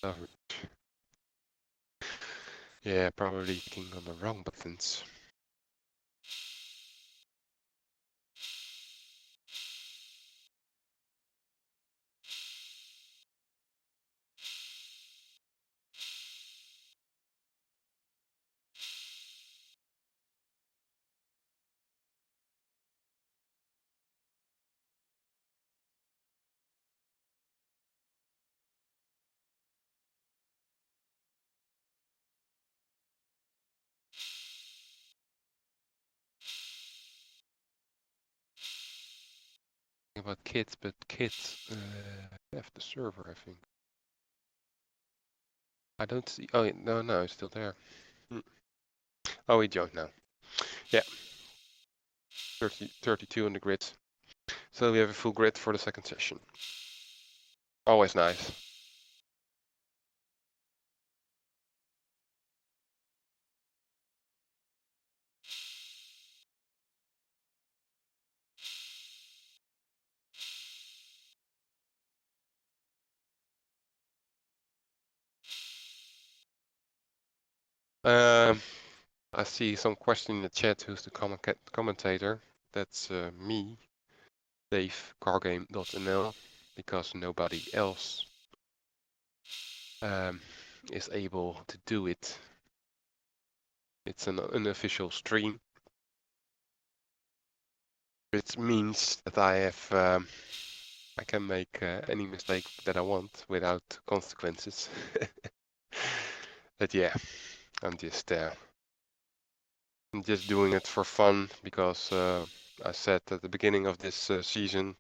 S1: Oh. Yeah, probably clicking on the wrong buttons. About Kit, but Kit left the server, I think. I don't see. Oh, no, it's still there. Oh, he joined now. Yeah, 32 on the grid. So we have a full grid for the second session. Always nice. I see some question in the chat. Who's the commentator? That's me, Dave, cargame.nl, because nobody else is able to do it. It's an unofficial stream. It means that I can make any mistake that I want without consequences. But yeah, I'm just doing it for fun because I said at the beginning of this season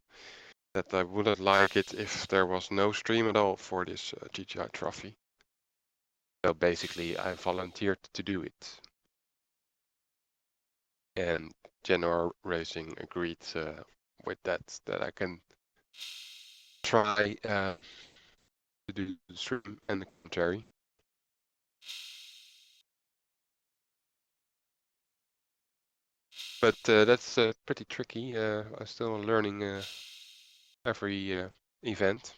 S1: that I wouldn't like it if there was no stream at all for this GTi Trophy. So basically, I volunteered to do it. And Genoa Racing agreed with that I can try to do the stream and the commentary. But that's pretty tricky. I'm still learning every event.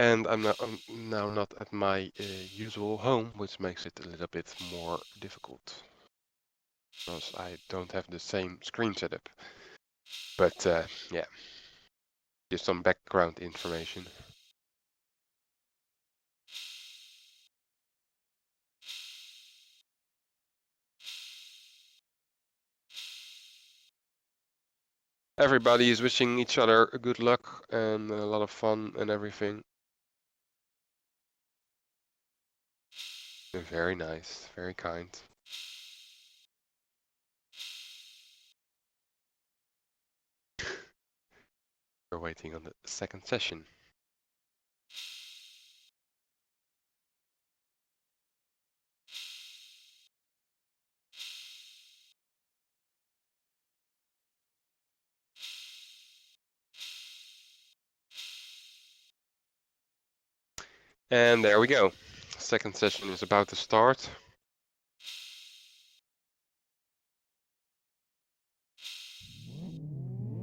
S1: And I'm now not at my usual home, which makes it a little bit more difficult. Because I don't have the same screen setup. But yeah, just some background information. Everybody is wishing each other a good luck and a lot of fun and everything. Very nice, very kind. We're waiting on the second session. And there we go. Second session is about to start.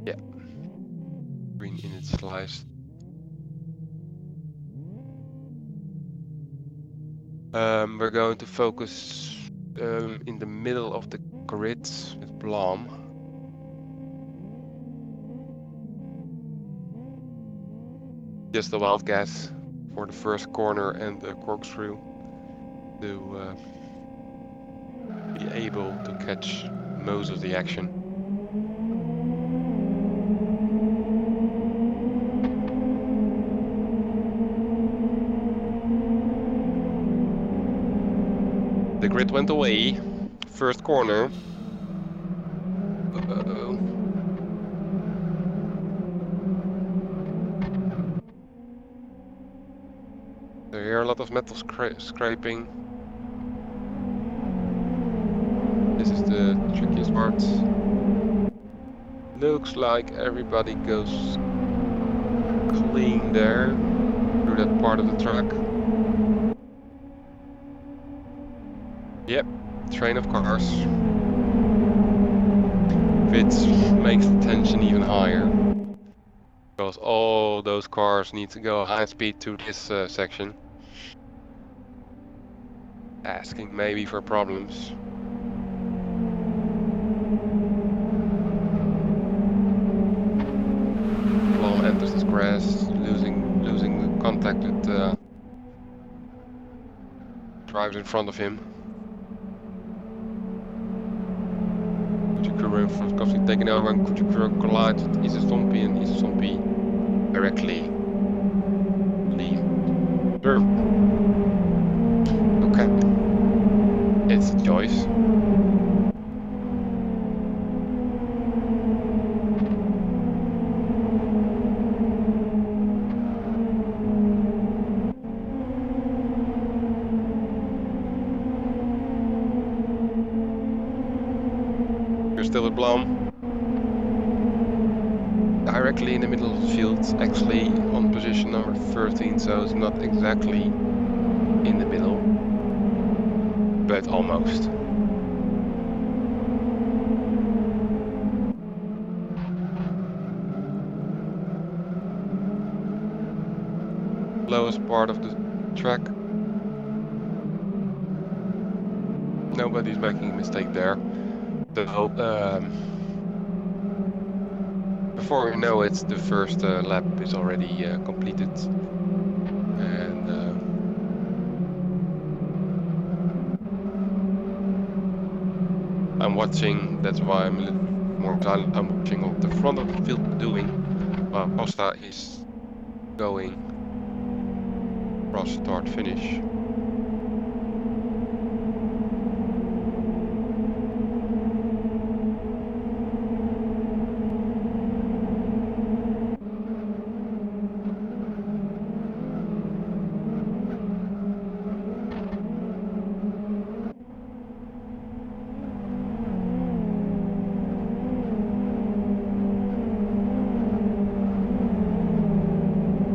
S1: Yeah. Green initialized. We're going to focus in the middle of the grid with Blom. Just a wild guess for the first corner and the corkscrew to be able to catch most of the action. The grid went away. First corner. Uh-oh. I hear a lot of metal scraping. This is the trickiest part. Looks like everybody goes clean there through that part of the track. Yep, train of cars. Which makes the tension even higher. Because all those cars need to go high speed to this section. Asking maybe for problems. Blom enters this grass, losing the contact with drivers in front of him. Kujakura in front of Kowski taking over, and Kujakura collides with Isastompy, and Isastompy directly leave. Sure. Okay. It's a choice. You're still at Blom. Directly in the middle of the field, actually on position number 13, so it's not exactly in the middle, but almost. Lowest part of the track. Nobody's making a mistake there. So, before we know it, the first lap is already completed. And I'm watching, that's why I'm a little more silent. I'm watching what the front of the field doing, while Costa is going cross start finish.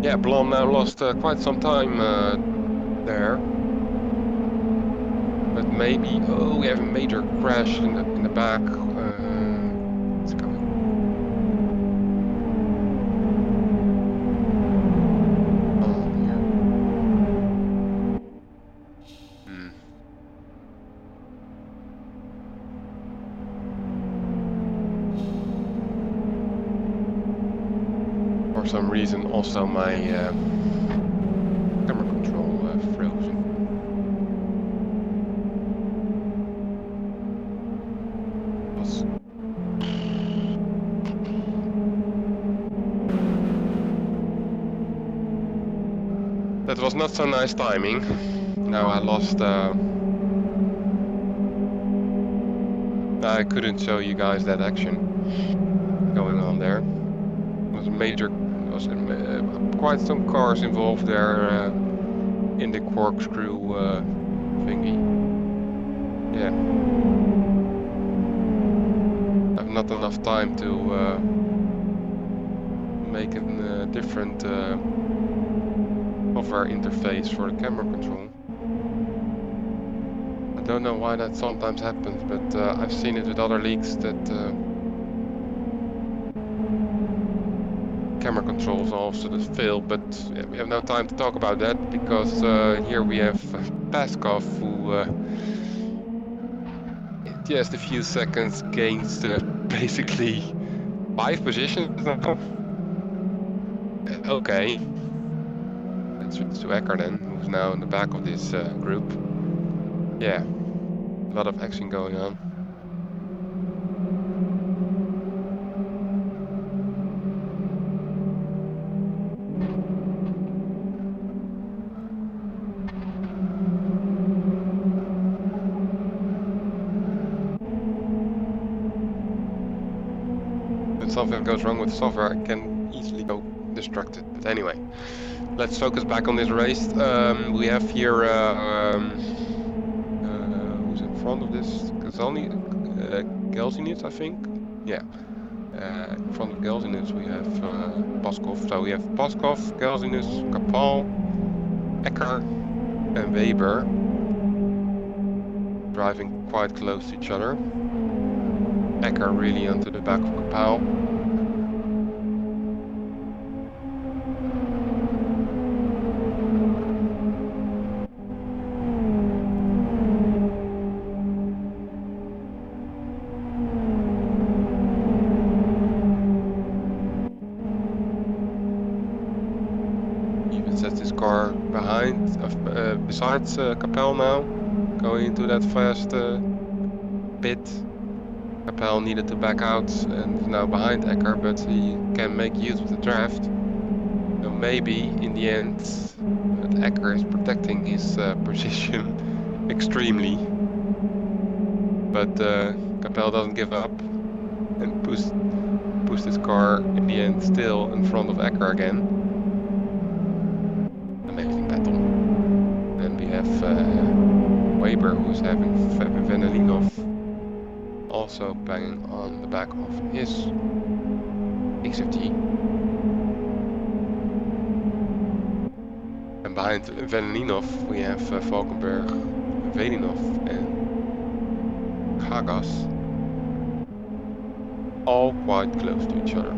S1: Yeah, Blom now lost quite some time there. But maybe, oh, we have a major crash in the back. It's coming. Oh, here. For some reason, also my camera control frozen. That was not so nice timing. Now I lost. I couldn't show you guys that action going on there. It was a major. There was quite some cars involved there in the corkscrew thingy. Yeah. I've not enough time to make a different software interface for the camera control. I don't know why that sometimes happens, but I've seen it with other leaks that camera controls also just fail, but we have no time to talk about that because here we have Paskov who in just a few seconds gains basically 5 positions now. Okay. Let's switch to Ecker then, who's now in the back of this group. Yeah, a lot of action going on. When something goes wrong with software, I can easily go distracted. But anyway, let's focus back on this race. We have here who's in front of this? Gelsinits, I think. Yeah. In front of Gelsinits we have Paskov. So we have Paskov, Gelsinits, Kapal, Ecker, and Weber driving quite close to each other. Ecker really onto the back of Kapal. Sets his car behind, besides Kapel now, going into that fast pit. Kapel needed to back out and is now behind Ecker, but he can make use of the draft. So maybe in the end, Ecker is protecting his position extremely. But Kapel doesn't give up and pushed his car in the end still in front of Ecker again. Amazing battle. Then we have Weber, who's having Venelinov also banging on the back of his XFT. And behind Venelinov we have Valkenberg, Velinov and Kagas, all quite close to each other.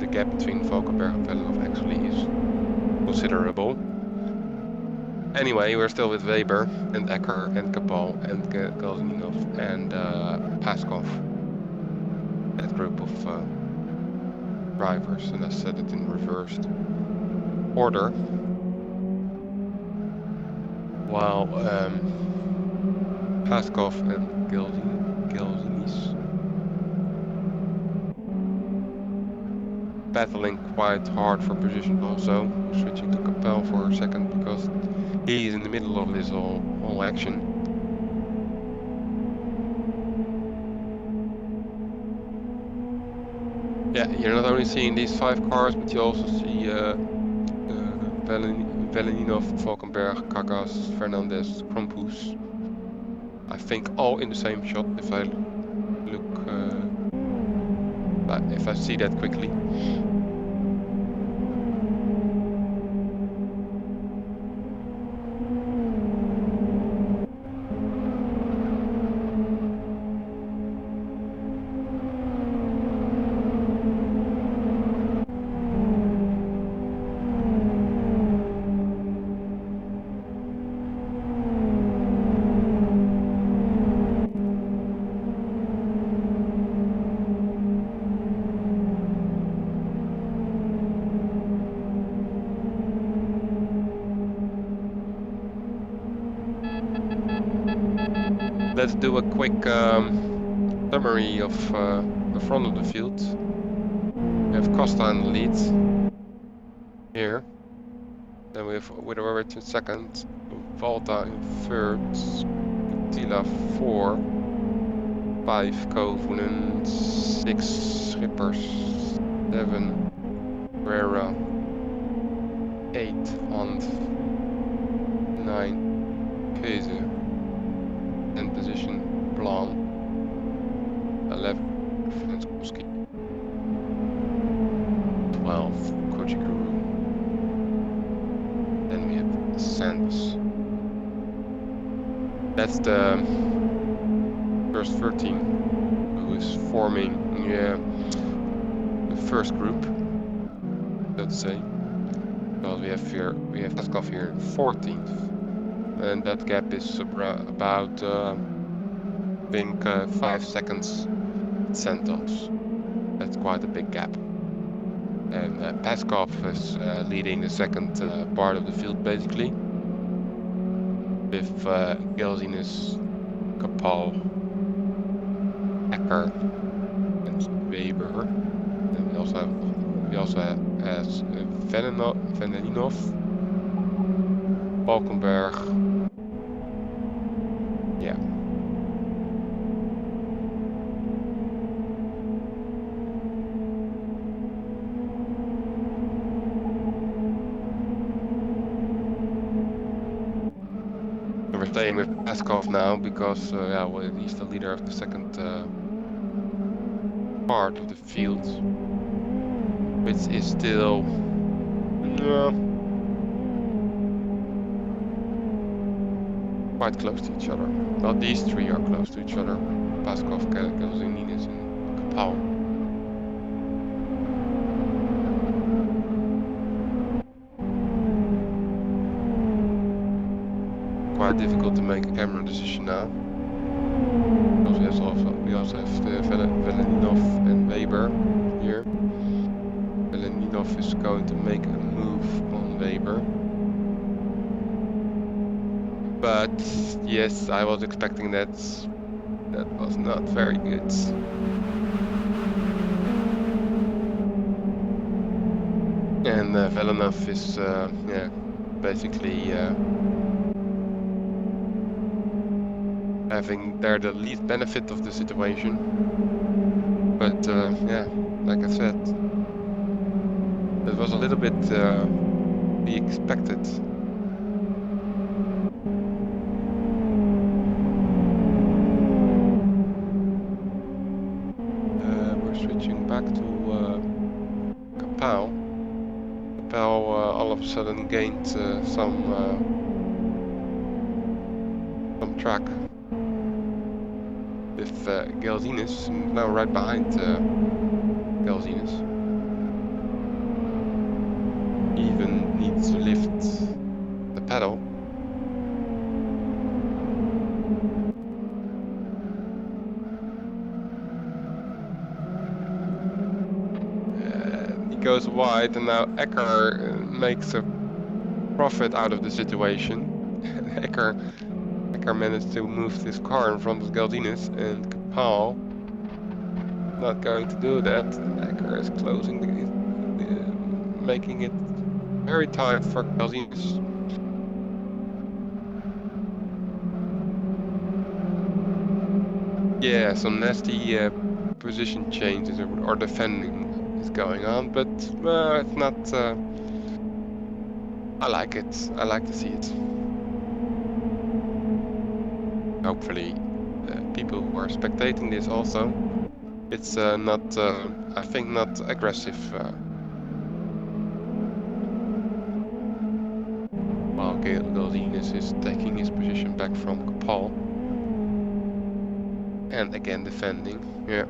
S1: The gap between Valkenberg and Velinov actually is considerable. Anyway, we're still with Weber and Ecker and Kapal and Gelsinov and Paskov. That group of drivers, and I said it in reversed order. While Paskov and Gelsinis battling quite hard for position also. Switching to Kapel for a second because he's in the middle of this whole action. Yeah, you're not only seeing these 5 cars, but you also see Velinov, Valkenberg, Kagas, Fernandez, Krompus. I think all in the same shot if I look if I see that quickly. Let's do a quick summary of the front of the field. We have Costa in the lead here. Then we have Widowitt in second, Valta in third, Tila 4, 5 Kovunen, 6 Schippers, 7 Guerra, 8 Hand, 9 Keze, 10 position Plan, 11 Franskowski, 12 Koji Guru. Then we have Sanders. That's the first 13 who is forming the first group, let's say. Well, we have Paskov here 14th, and that gap is about I think 5 seconds Santos. That's quite a big gap. And Paskov is leading the second part of the field basically, with Gelzinus, Kapal, Ecker, and Weber. And we also have Veneninov, Valkenberg. Yeah. We're staying with Paskov now because well, he's the leader of the second part of the field, which is still quite close to each other. Well, these three are close to each other: Paskov, Gelzinus, and Kapal. Quite difficult to make a camera decision now. We also have Veneninov and Weber here. Veneninov is going to make a move on Weber. But yes, I was expecting that. That was not very good. And Velenov is yeah, basically having there the least benefit of the situation. But yeah, like I said, it was a little bit be expected. We're switching back to Kapal. Kapal all of a sudden gained some track with Gelzinus, now right behind Gelzinus. Even needs to lift the pedal. He goes wide, and now Ecker makes a profit out of the situation. Ecker managed to move this car in front of Gelzinus, and Kapal not going to do that. Ecker is closing making it very tight for Gelzinus. Yeah, some nasty position changes or defending is going on, but it's not. I like it. I like to see it. Hopefully, people who are spectating this also It's not, I think, not aggressive. While Galdinas is taking his position back from Kapal. And again defending, yeah.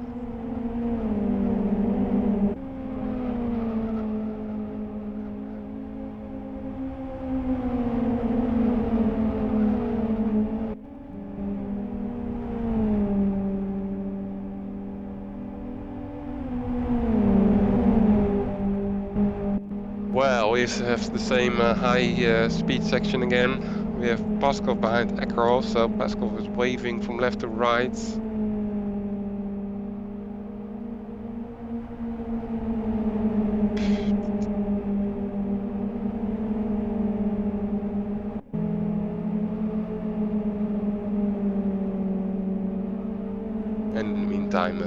S1: Well, we have the same high speed section again. We have Paskov behind Ecker also. Paskov is waving from left to right. And in the meantime,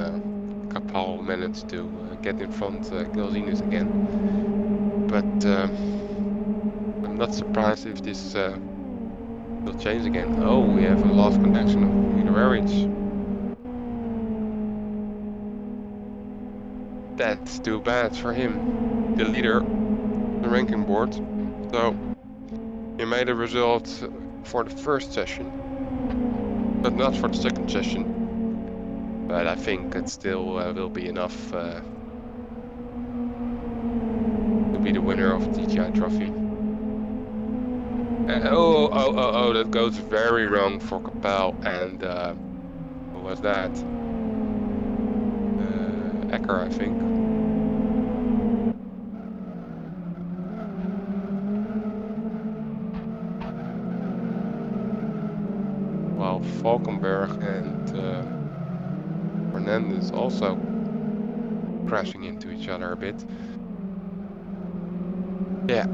S1: Kapal managed to get in front Galzinus again. But I'm not surprised if this will change again. Oh, we have a lost connection of Mudarevich. That's too bad for him, the leader, the ranking board. So he made a result for the first session, but not for the second session. But I think it still will be enough to be the winner of the GTi Trophy. Oh, that goes very wrong for Kapel. And who was that? Ecker, I think. While Valkenberg and Fernandez also crashing into each other a bit. Yeah.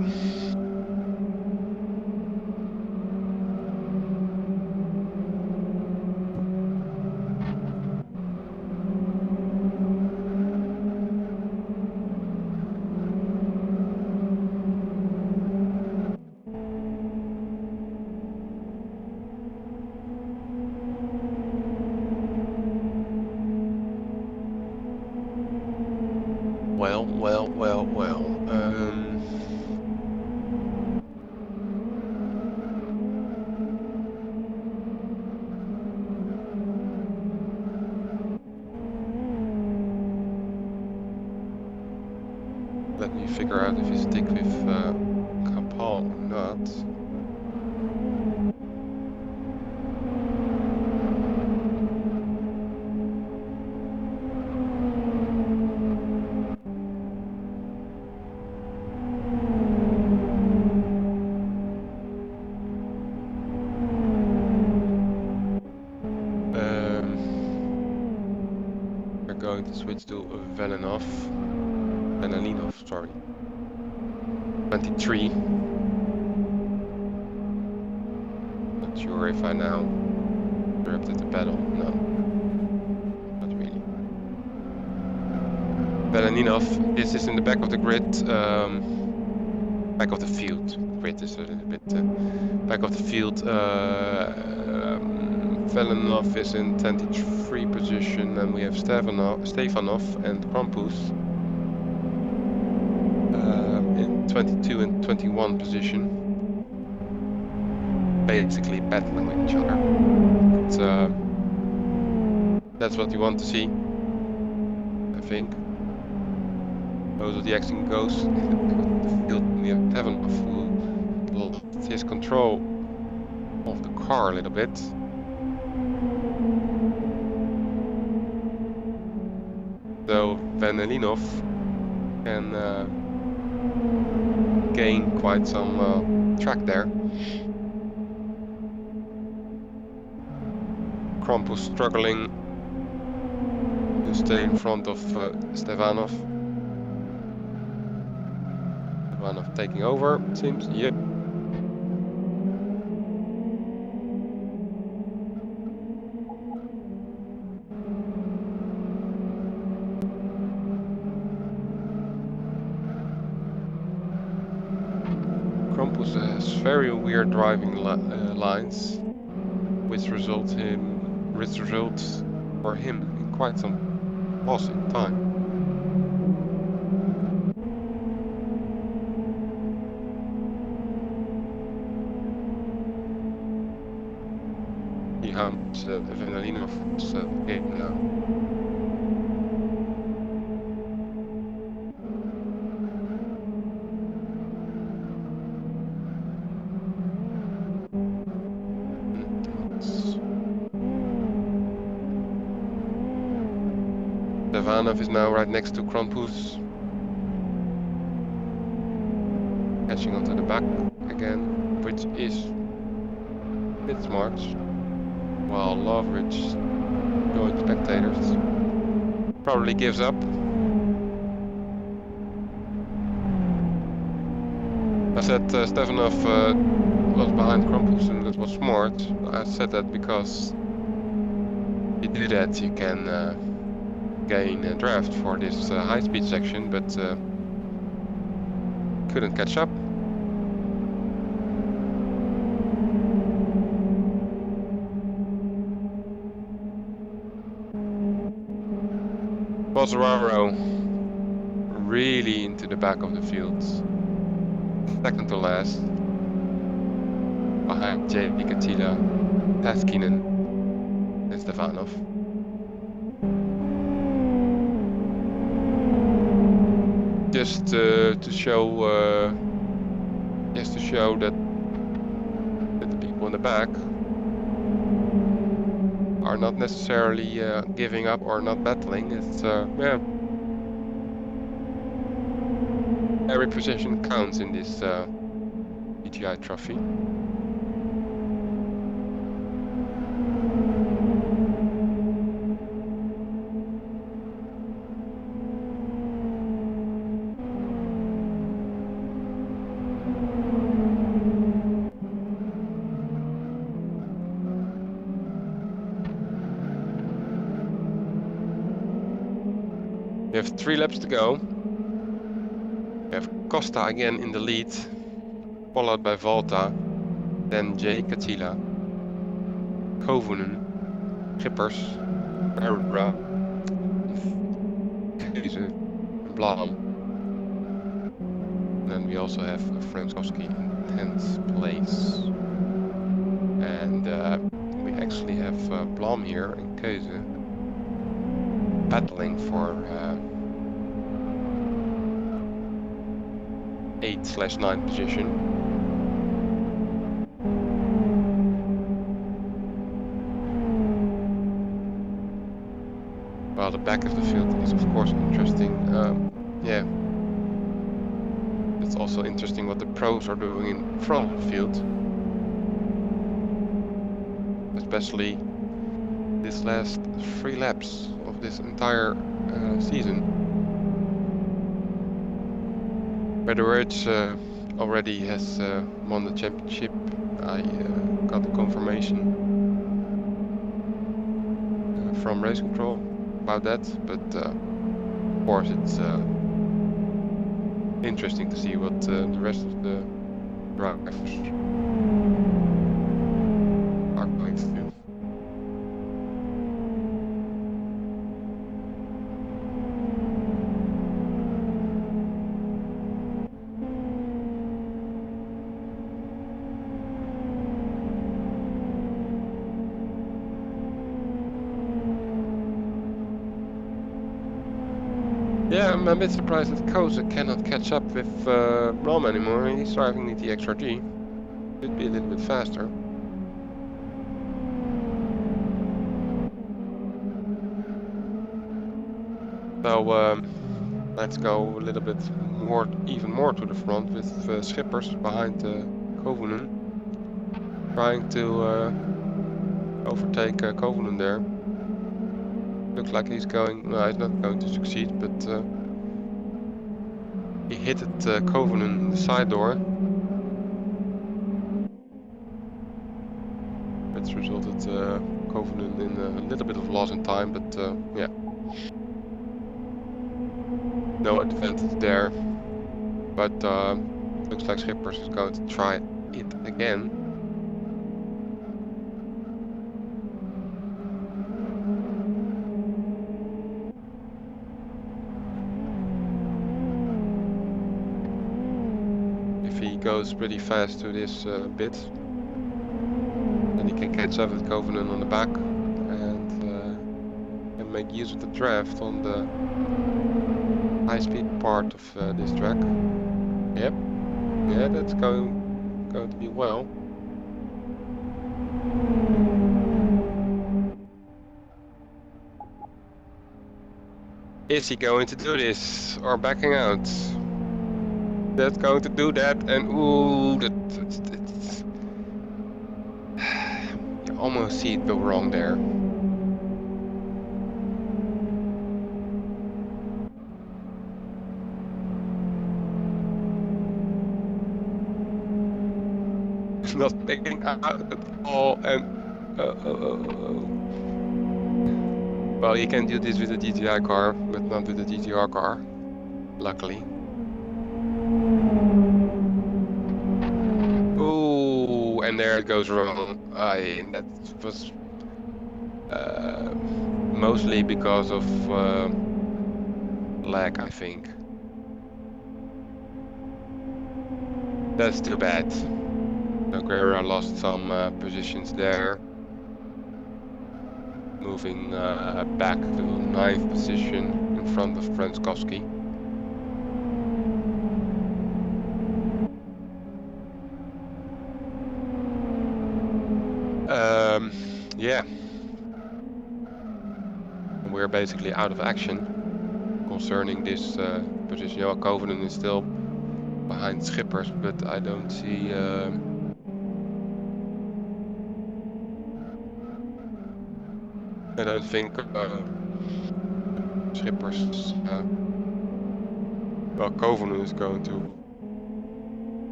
S1: Well. Let me figure out if you stick with Kapal or not. We're going to switch to Velinov. Sorry. 23. Not sure if I now interrupted the battle. No. Not really. Belaninov, this is in the back of the grid. Back of the field. Grid is a little bit back of the field. Velinov is in 23 position, and we have Stefanov and Krampus in 22 and 21 position, basically battling with each other. But, that's what you want to see, I think. Those are the action goes. We have Stefanov who lost his control of the car a little bit. So Venelinov can gain quite some track there. Krampus struggling to stay in front of Stefanov. Stefanov taking over, it seems. Yep. Krampus has very weird driving lines, which result for him in quite some was in time. See how much Venalino was getting now. Stefanov is now right next to Krampus. Catching onto the back again, which is a bit smart. While Loveridge joined spectators. Probably gives up. I said Stefanov was behind Krampus and that was smart. I said that because if you do that you can gain a draft for this high-speed section, but couldn't catch up. Bozzararo really into the back of the field. Second to last. Behind GTi Trophy, Paskinen and Stefanov. Just to show that the people in the back are not necessarily giving up or not battling. It's yeah, every position counts in this GTi Trophy. We have 3 laps to go. We have Costa again in the lead, followed by Valta, then GTi Trophy, Kovunen, Schippers, Barra, Keuze, Blom. And then we also have Frankowski in 10th place. And we actually have Blom here and Keuze battling for 8/9 position. Well, the back of the field is of course interesting. Yeah, it's also interesting what the pros are doing in front of the field, especially this last 3 laps of this entire season. Redwoods already has won the championship. I got the confirmation from race control about that, but of course it's interesting to see what the rest of the drivers are going to do. Yeah, I'm a bit surprised that Koza cannot catch up with Rom anymore. He's driving the XRG. Could be a little bit faster. So let's go a little bit more, even more to the front with Schippers behind Kovunen. Trying to overtake Kovunen there. Looks like he's going, no, he's not going to succeed, but he hit it Kovunen in the side door. That's resulted Kovunen in a little bit of loss in time, but yeah. No advantage there. But looks like Schippers is going to try it again. goes pretty fast to this bit. Then he can catch up with Covenant on the back and make use of the draft on the high-speed part of this track. Yep, yeah, that's going to be well. Is he going to do this or backing out? That's going to do that, and ooh, you almost see it go wrong there. It's not making out at all, and well, you can do this with a GTi car, but not with a GTR car, luckily. Ooh, and there it goes wrong. That was mostly because of lag, I think. That's too bad. Guerra lost some positions there, moving back to 9th position in front of Franskowski. Yeah, we're basically out of action concerning this position. Yeah, Covenant is still behind Schippers, but I don't see I don't think Schippers well, Covenant is going to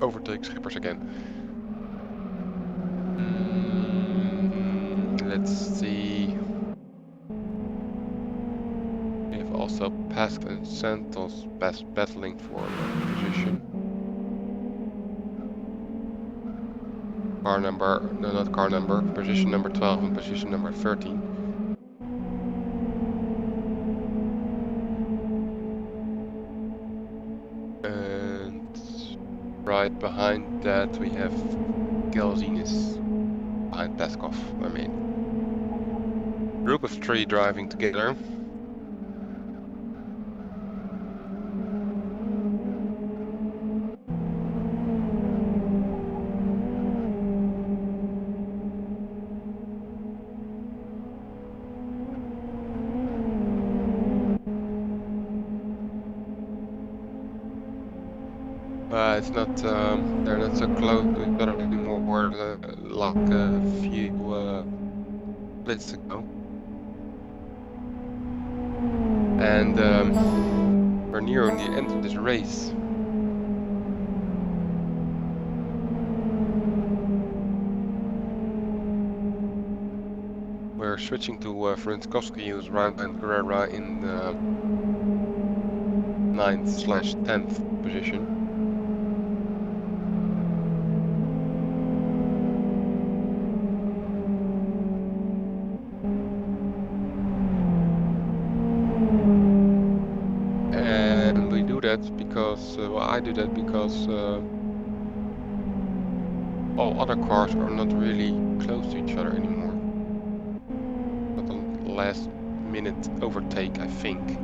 S1: overtake Schippers again. Let's see. We have also Pask and Santos battling for position. Car number, no, not car number, position number 12 and position number 13. And right behind that we have Galzinis behind Peskov, I mean. Group of 3 driving together. It's not, they're not so close to each other anymore, like a few splits ago. And we're nearing the end of this race. We're switching to Franskowski, who's right behind Guerra in 9th/10th position. And we do that because, well, I do that because all other cars are not really close to each other anymore. Not a last minute overtake, I think.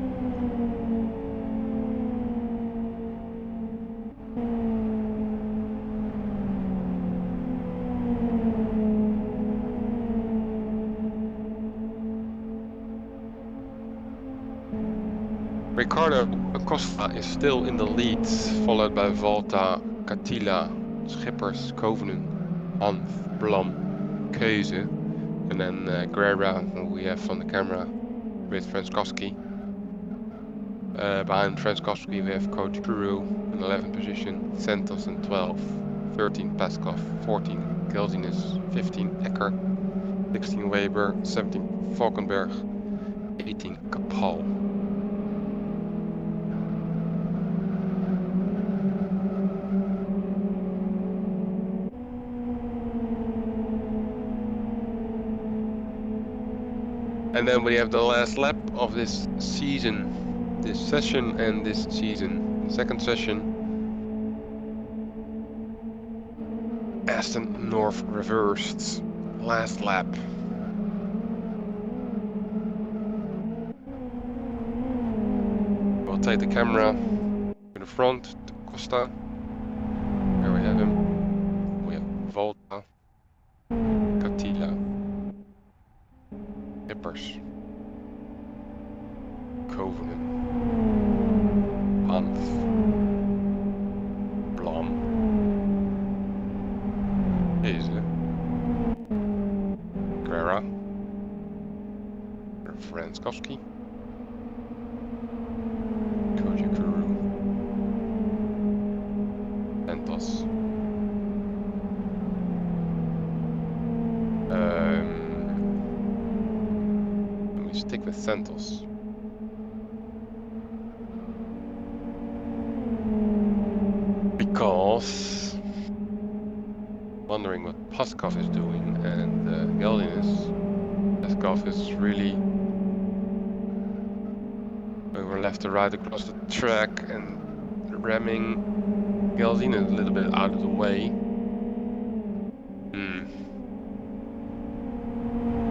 S1: Ricardo Acosta is still in the lead, followed by Volta, Catila, Schippers, Covenant, Hanf, Blom, Keuze, and then Guerra, who we have on the camera with Franskowski. Behind Franskowski we have Coach Guru in 11th position, Santos in 12th, 13 Peskov, 14 Gelzinis, 15 Ecker, 16 Weber, 17 Valkenberg, 18 Kapal. And then we have the last lap of this season, this session and this season. The second session, west and north reversed. Last lap. We'll take the camera to the front, to Costa. There we have him. We have Volta, Catila, Hippers, Covenant, Hanf, Blam, Deze, Guerra, Franskowski, Kojikuru, Santos. Let me stick with Santos. Because wondering what Paskov is doing, and Geldinus. Paskov is really over left to right across the track and ramming Geldinus a little bit out of the way.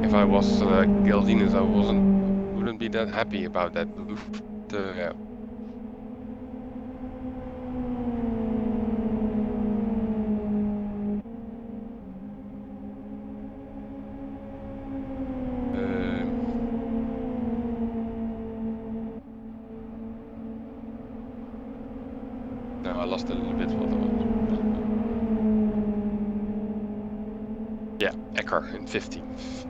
S1: If I was Geldinus, I wouldn't be that happy about that move. Yeah. No, I lost a little bit what I was. Yeah, Ecker in 15th.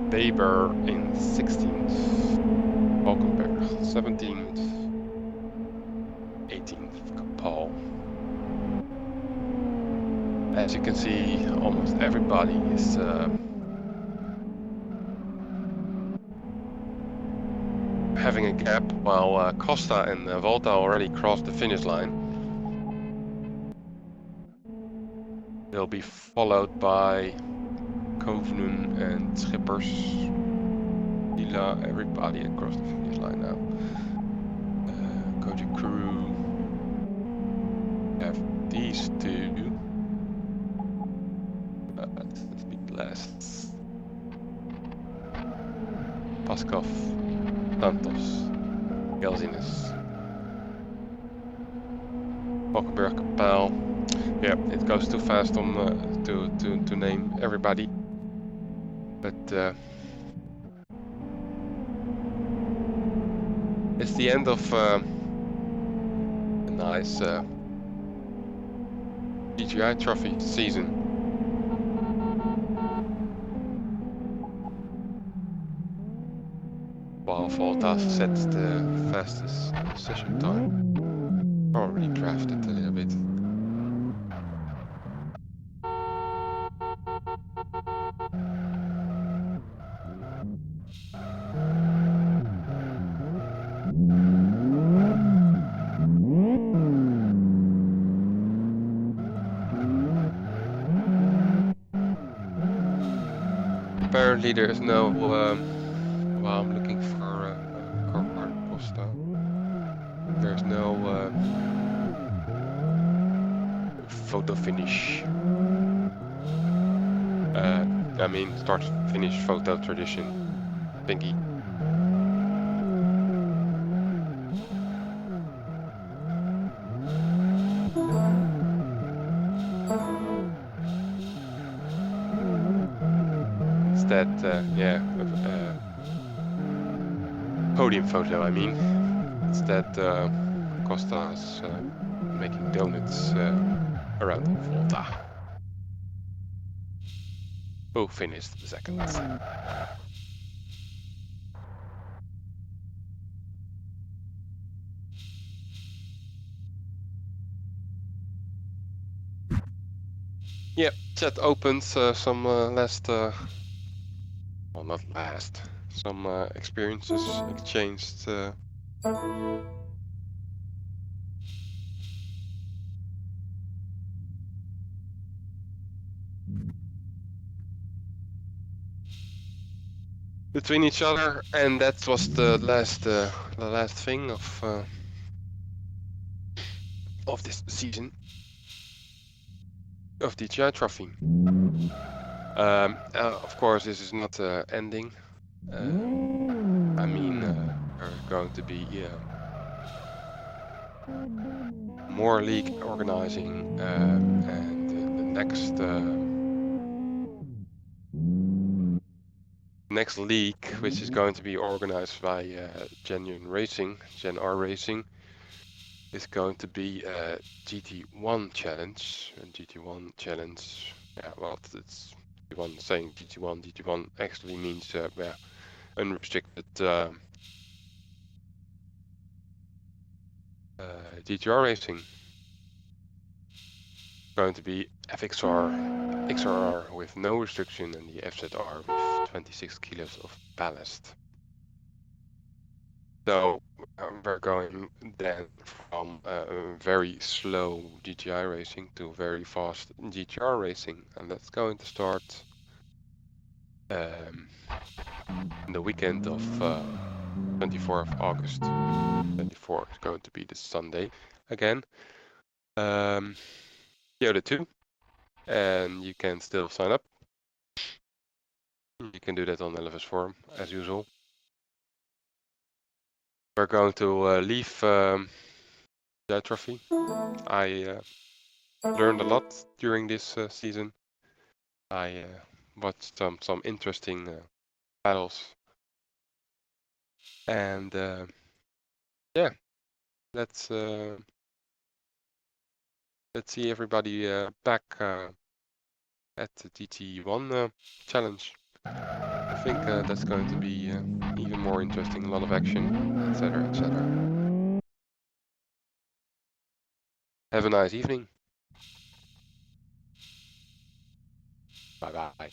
S1: Weber in 16th. Valkenberg 17th. 18th. Kapal. As you can see, almost everybody is having a gap, while Costa and Volta already crossed the finish line. They'll be followed by Kovnun and Schippers. Hila, everybody across the finish line now. Kojikuru. Have these two. Let's be last. Paskov, Santos, Gelzinus, Valkenberg, Kapal. Yeah, it goes too fast on to name everybody, but it's the end of a nice GTi Trophy season. While Volta sets the fastest session time. Probably drafted a little bit. Apparently there is no, well, I'm looking for Costa. There's no photo finish. I mean, start finish photo tradition thingy. Instead, yeah, podium photo, I mean. Instead, Costa is making donuts around Volta. Who finished the second. Yeah, chat opens some last, well, not last, some experiences exchanged. Between each other, and that was the last thing of this season. of the GTi Trophy. Of course, this is not ending. I mean, there's going to be more league organizing, and the next league, which is going to be organized by Gen R Racing, is going to be a GT1 challenge. And GT1 challenge, yeah, well, it's GT1 saying GT1. GT1 actually means yeah, unrestricted GTR racing. Going to be XRR with no restriction, and the FZR with 26 kilos of ballast. So we're going then from very slow GTi racing to very fast GTR racing, and that's going to start in the weekend of 24th of August. 24th is going to be this Sunday again. Kyoto 2, and you can still sign up. You can do that on Elevis Forum as usual. We're going to leave the trophy. I learned a lot during this season. I watched some interesting battles, and yeah, let's see everybody back at the GT1 challenge. I think that's going to be even more interesting. A lot of action, etc., etc. Have a nice evening. Bye bye.